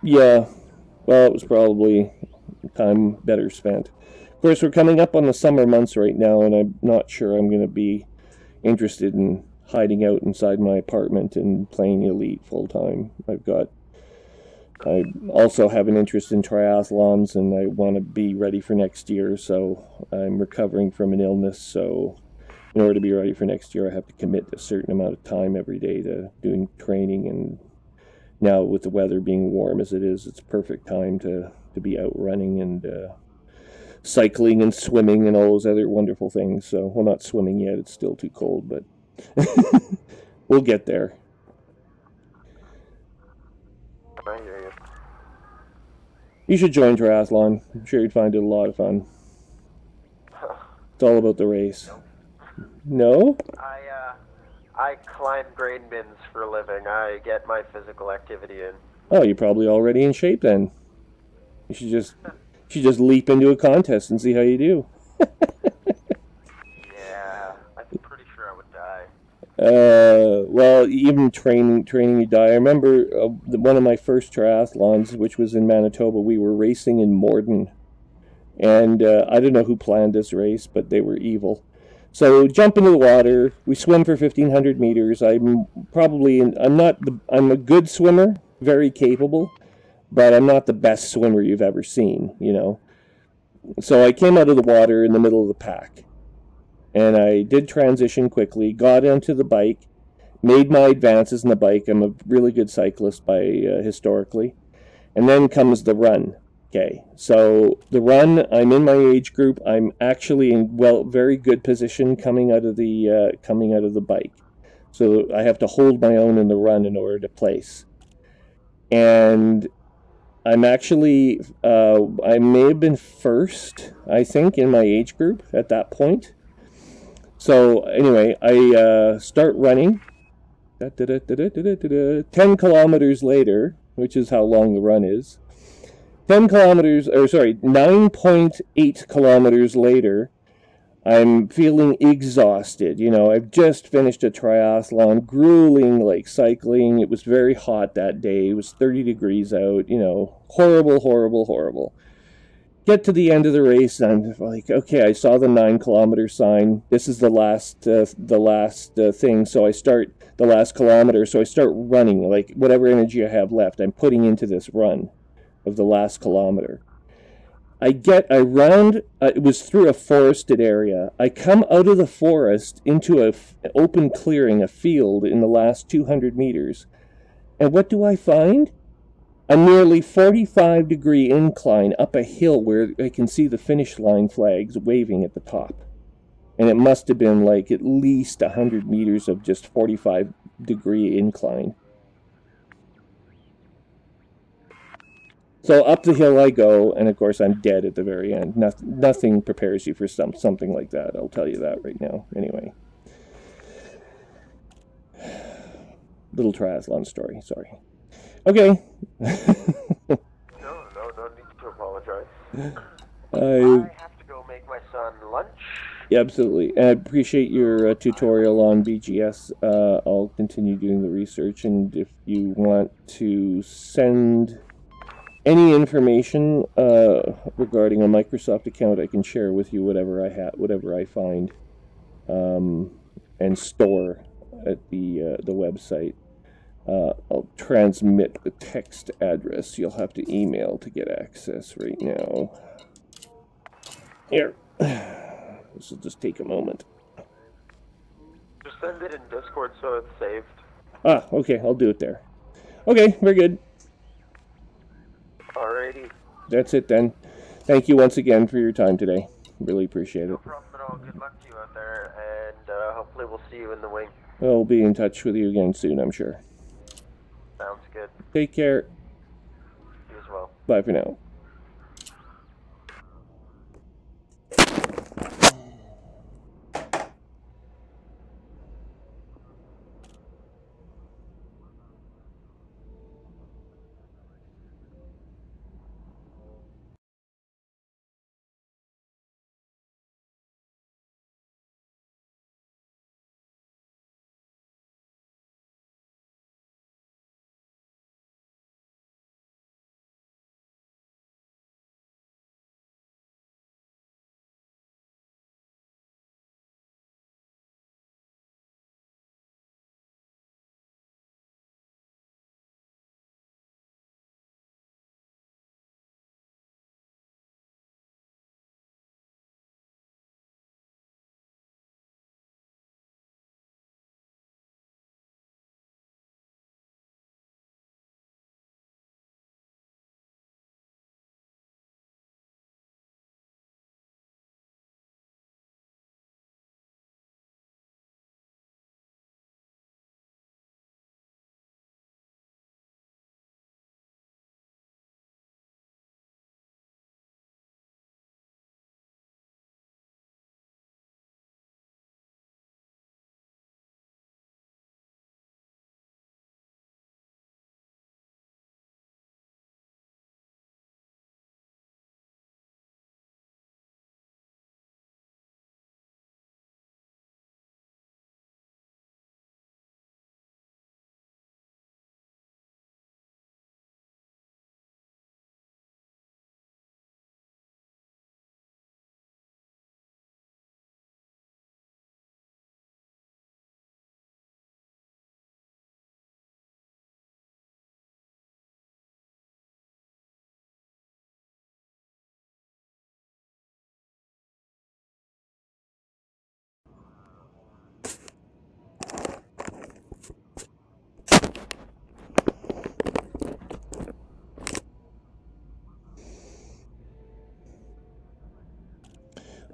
Yeah, well, it was probably time better spent. Of course, we're coming up on the summer months right now, and I'm not sure I'm going to be interested in hiding out inside my apartment and playing Elite full time. I also have an interest in triathlons, and I want to be ready for next year. So I'm recovering from an illness. So in order to be ready for next year, I have to commit a certain amount of time every day to doing training. And now with the weather being warm as it is, it's perfect time to be out running and cycling and swimming and all those other wonderful things. So, well, not swimming yet; it's still too cold, but we'll get there. I hear you. You should join triathlon. I'm sure you'd find it a lot of fun. It's all about the race. No? I climb grain bins for a living. I get my physical activity in. Oh, you're probably already in shape then. You should just leap into a contest and see how you do. Yeah, I'm pretty sure I would die. Well, even training you die. I remember one of my first triathlons, which was in Manitoba. We were racing in Morden, and I don't know who planned this race, but they were evil. So jump into the water. We swim for 1,500 meters. I'm a good swimmer, very capable, but I'm not the best swimmer you've ever seen. So I came out of the water in the middle of the pack, and I did transition quickly. Got onto the bike, made my advances in the bike. I'm a really good cyclist by historically, and then comes the run. Okay, so the run, I'm in my age group. I'm actually in very good position coming out of the bike. So I have to hold my own in the run in order to place. And I'm actually I may have been first, I think, in my age group at that point. So anyway, I start running. 10 kilometers later, which is how long the run is. 9.8 kilometers later, I'm feeling exhausted. I've just finished a triathlon, grueling like cycling. It was very hot that day. It was 30 degrees out. Horrible, horrible, horrible. Get to the end of the race, and I'm like, okay, I saw the 9 kilometer sign. This is the last thing. So I start the last kilometer. So I start running, like whatever energy I have left, I'm putting into this run of the last kilometer. It was through a forested area. I come out of the forest into an open clearing, a field in the last 200 meters. And what do I find? A nearly 45-degree incline up a hill where I can see the finish line flags waving at the top. And it must have been like at least 100 meters of just 45-degree incline. So up the hill I go, and of course I'm dead at the very end. Nothing prepares you for something like that. I'll tell you that right now. Anyway, little triathlon story. Sorry. Okay. No need to apologize. I have to go make my son lunch. Yeah, absolutely. I appreciate your tutorial on BGS. I'll continue doing the research, and if you want to send any information regarding a Microsoft account, I can share with you whatever I find, and store at the website. I'll transmit the text address. You'll have to email to get access right now. Here. This will just take a moment. Just send it in Discord so it's saved. Ah, okay, I'll do it there. Okay, very good. Alrighty. That's it then. Thank you once again for your time today. Really appreciate it. No problem at all. Good luck to you out there, and hopefully we'll see you in the wing. I'll be in touch with you again soon, I'm sure. Sounds good. Take care. You as well. Bye for now.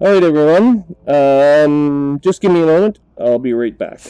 All right, everyone. Just give me a moment. I'll be right back.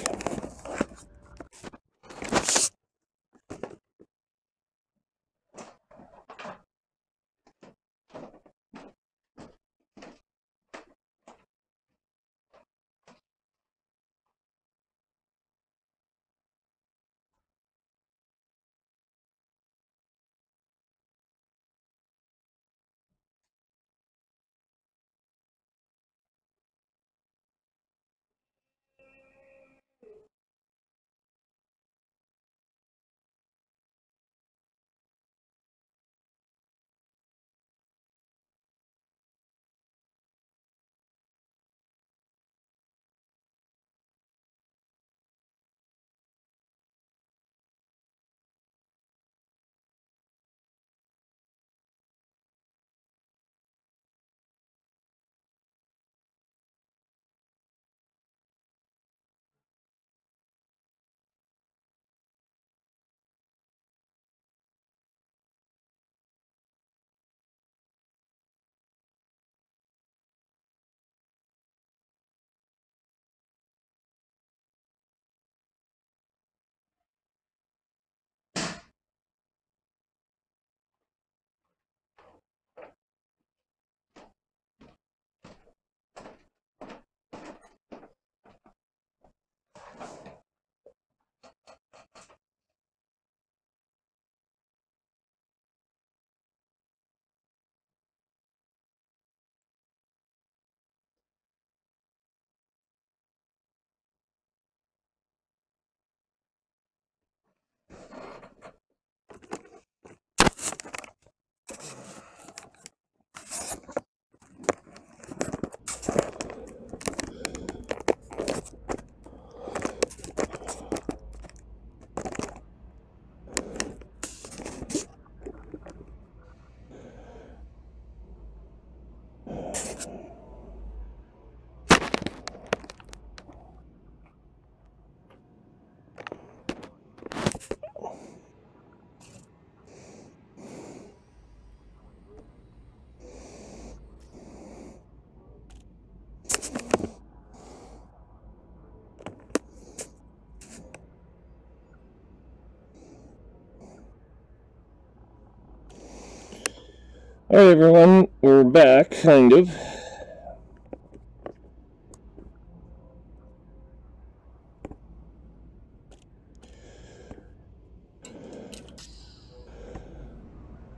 All right, everyone. We're back, kind of.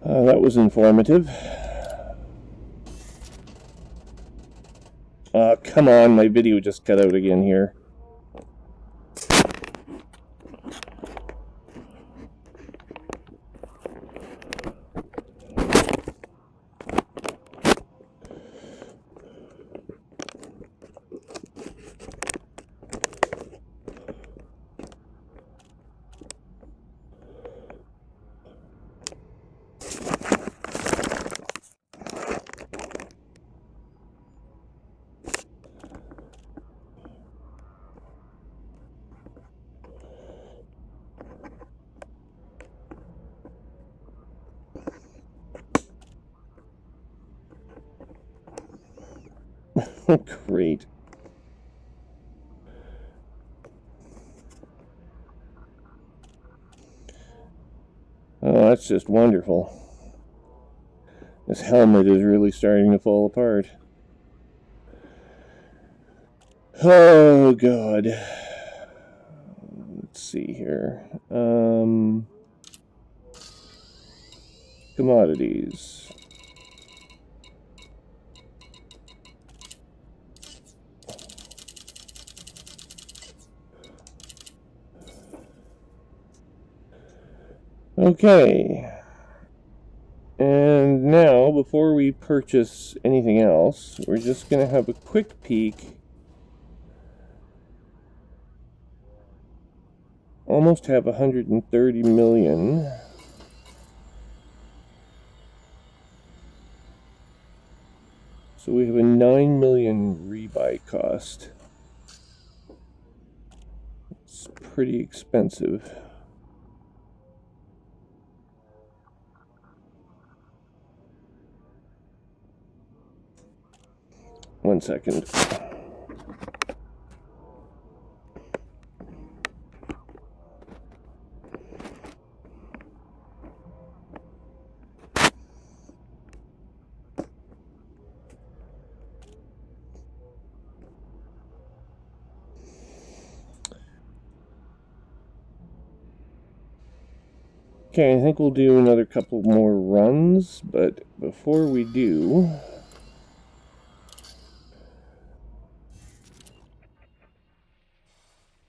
That was informative. Come on, my video just cut out again here. Great. Oh, that's just wonderful. This helmet is really starting to fall apart. Oh, God. Let's see here. Commodities. Okay. And now, before we purchase anything else, we're just going to have a quick peek. Almost have 130 million. So we have a 9 million rebuy cost. It's pretty expensive. 1 second. Okay, I think we'll do another couple more runs, but before we do,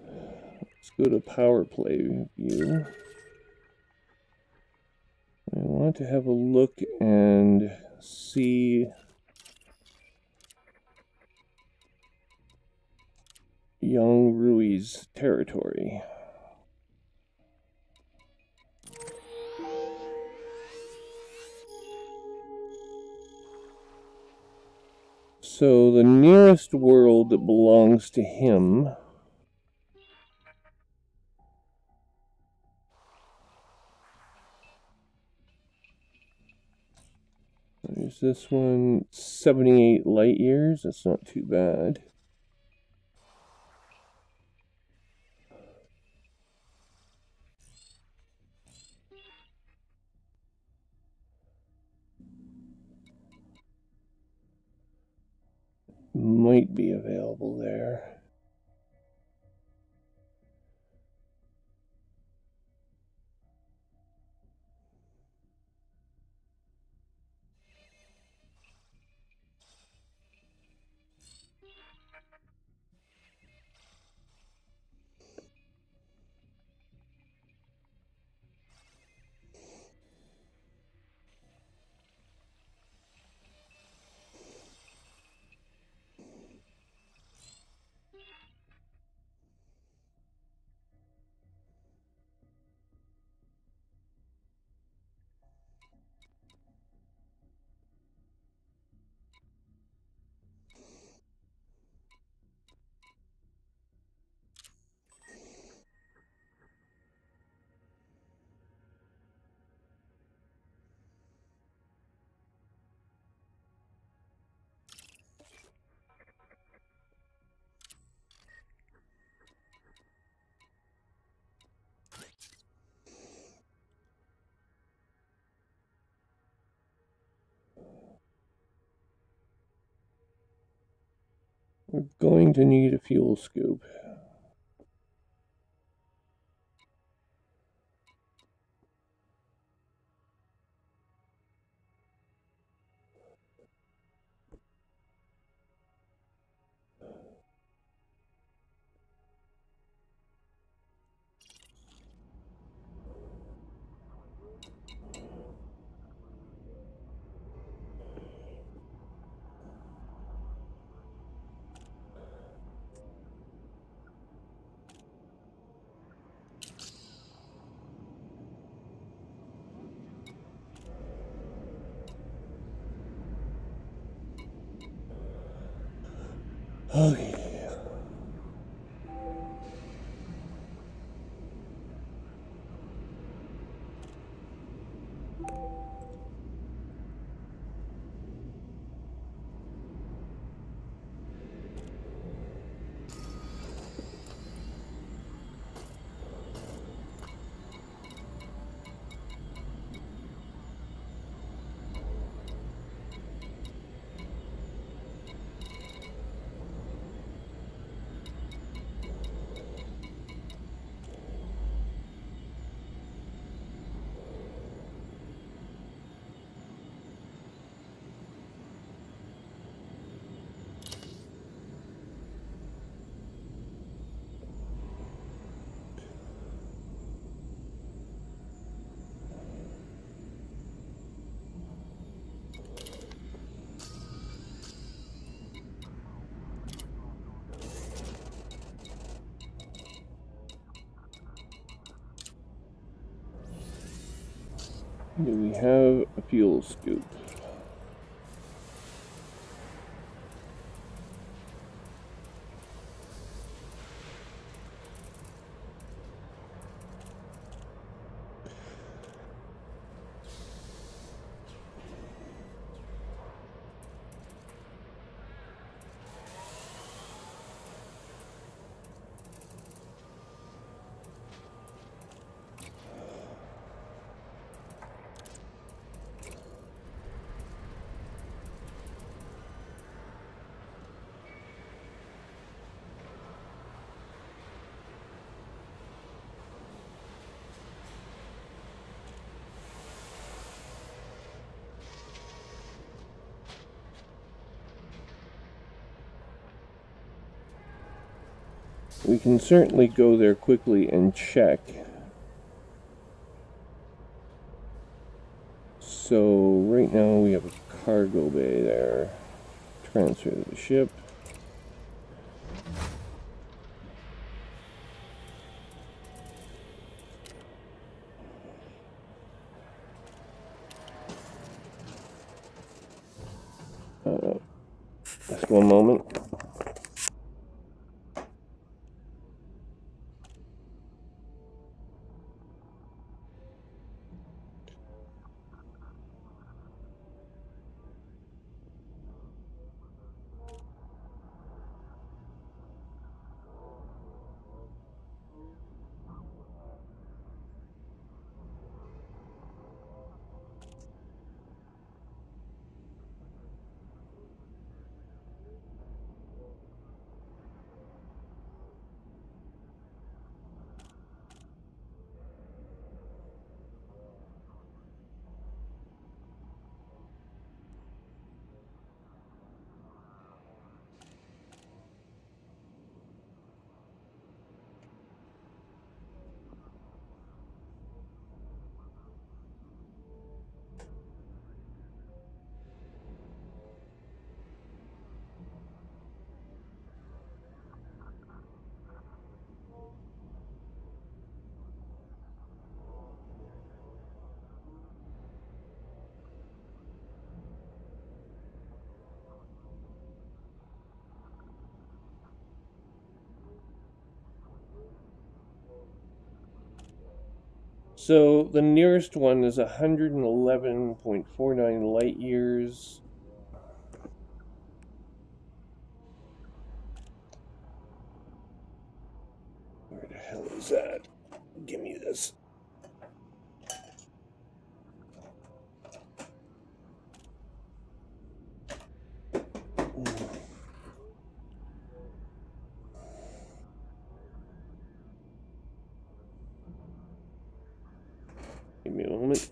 let's go to power play view. I want to have a look and see young Rui's territory. So the nearest world that belongs to him is this one, 78 light years. That's not too bad. Might be available there. We're going to need a fuel scoop. Okay. Do we have a fuel scoop? We can certainly go there quickly and check. So right now we have a cargo bay there. Transfer to the ship. Just one moment. So the nearest one is 111.49 light years. Where the hell is that? Give me this. Give me a moment.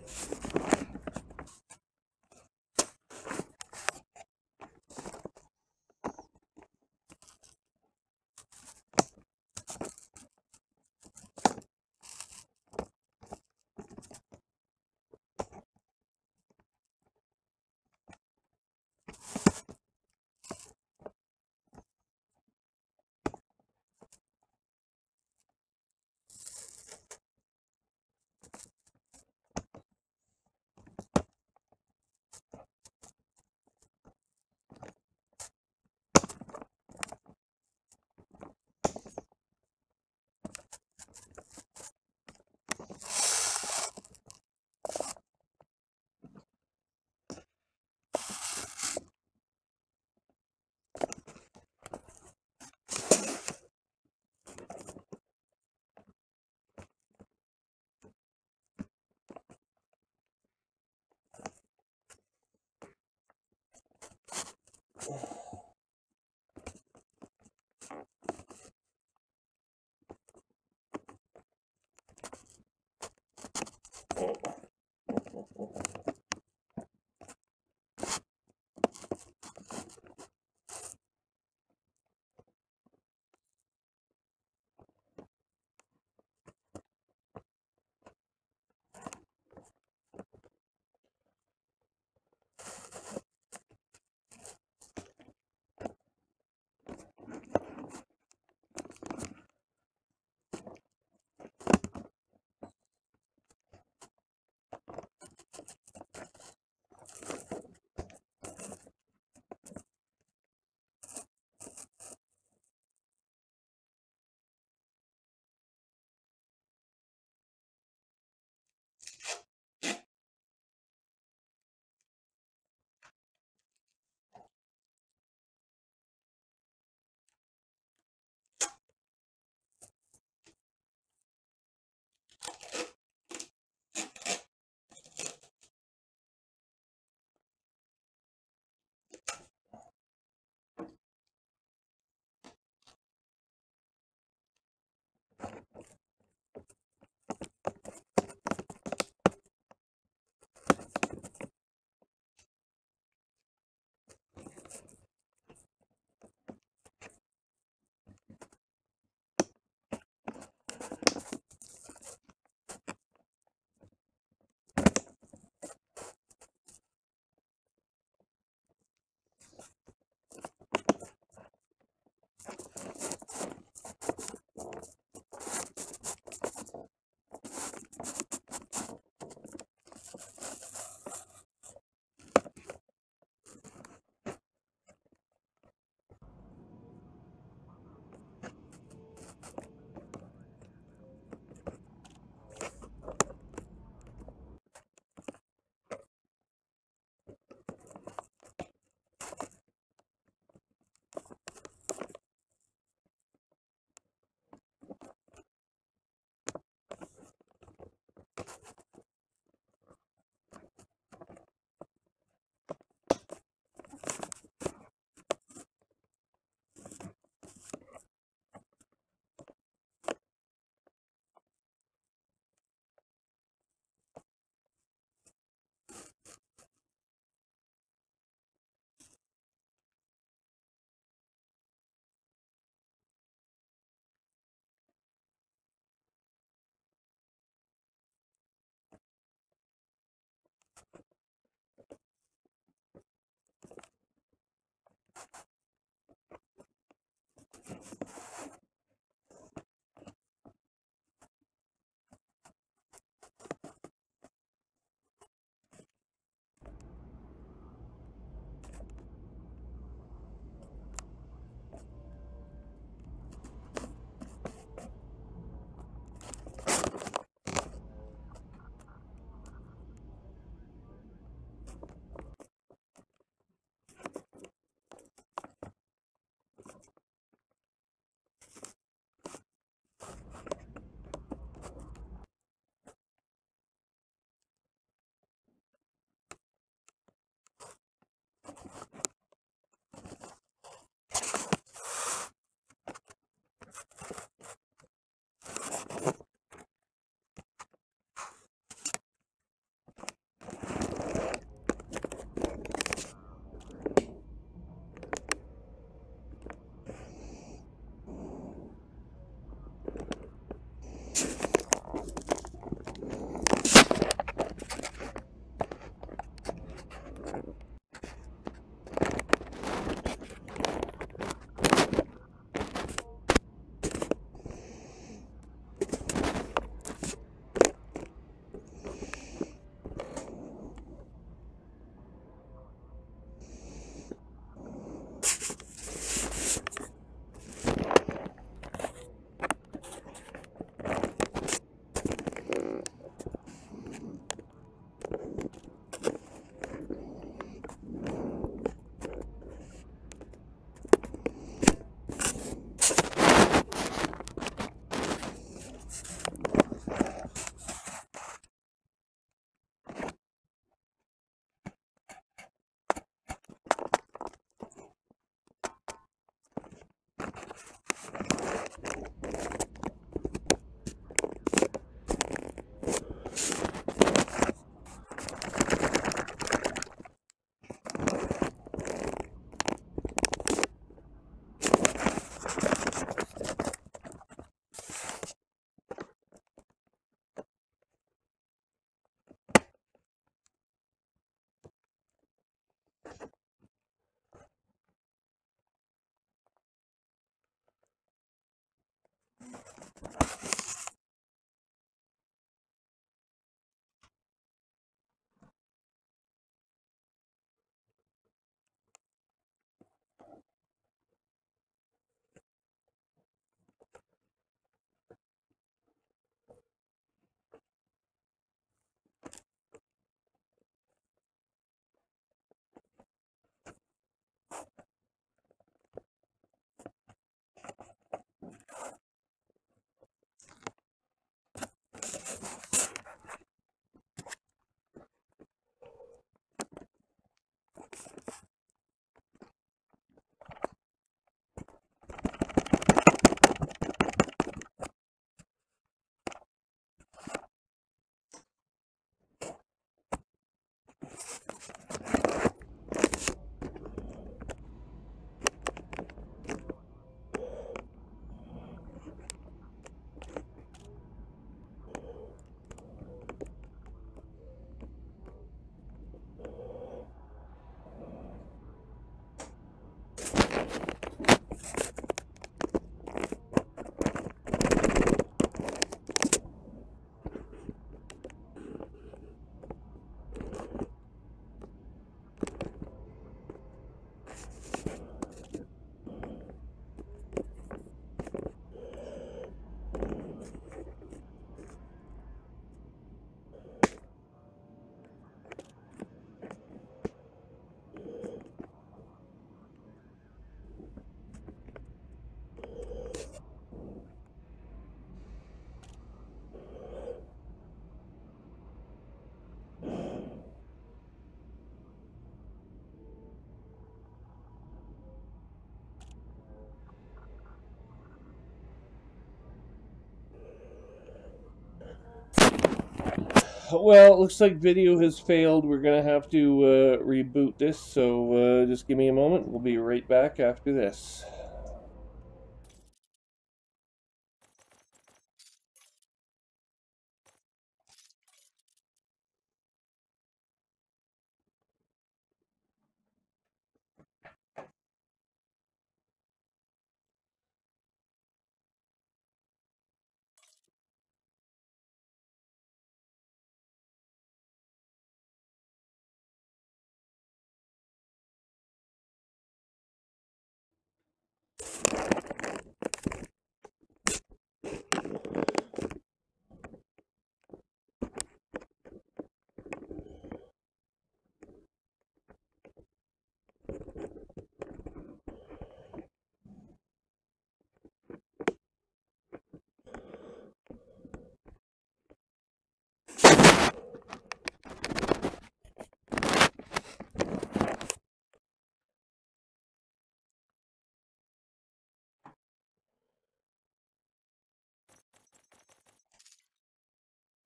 Well, it looks like video has failed. We're going to have to reboot this, so just give me a moment. We'll be right back after this.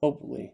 Hopefully.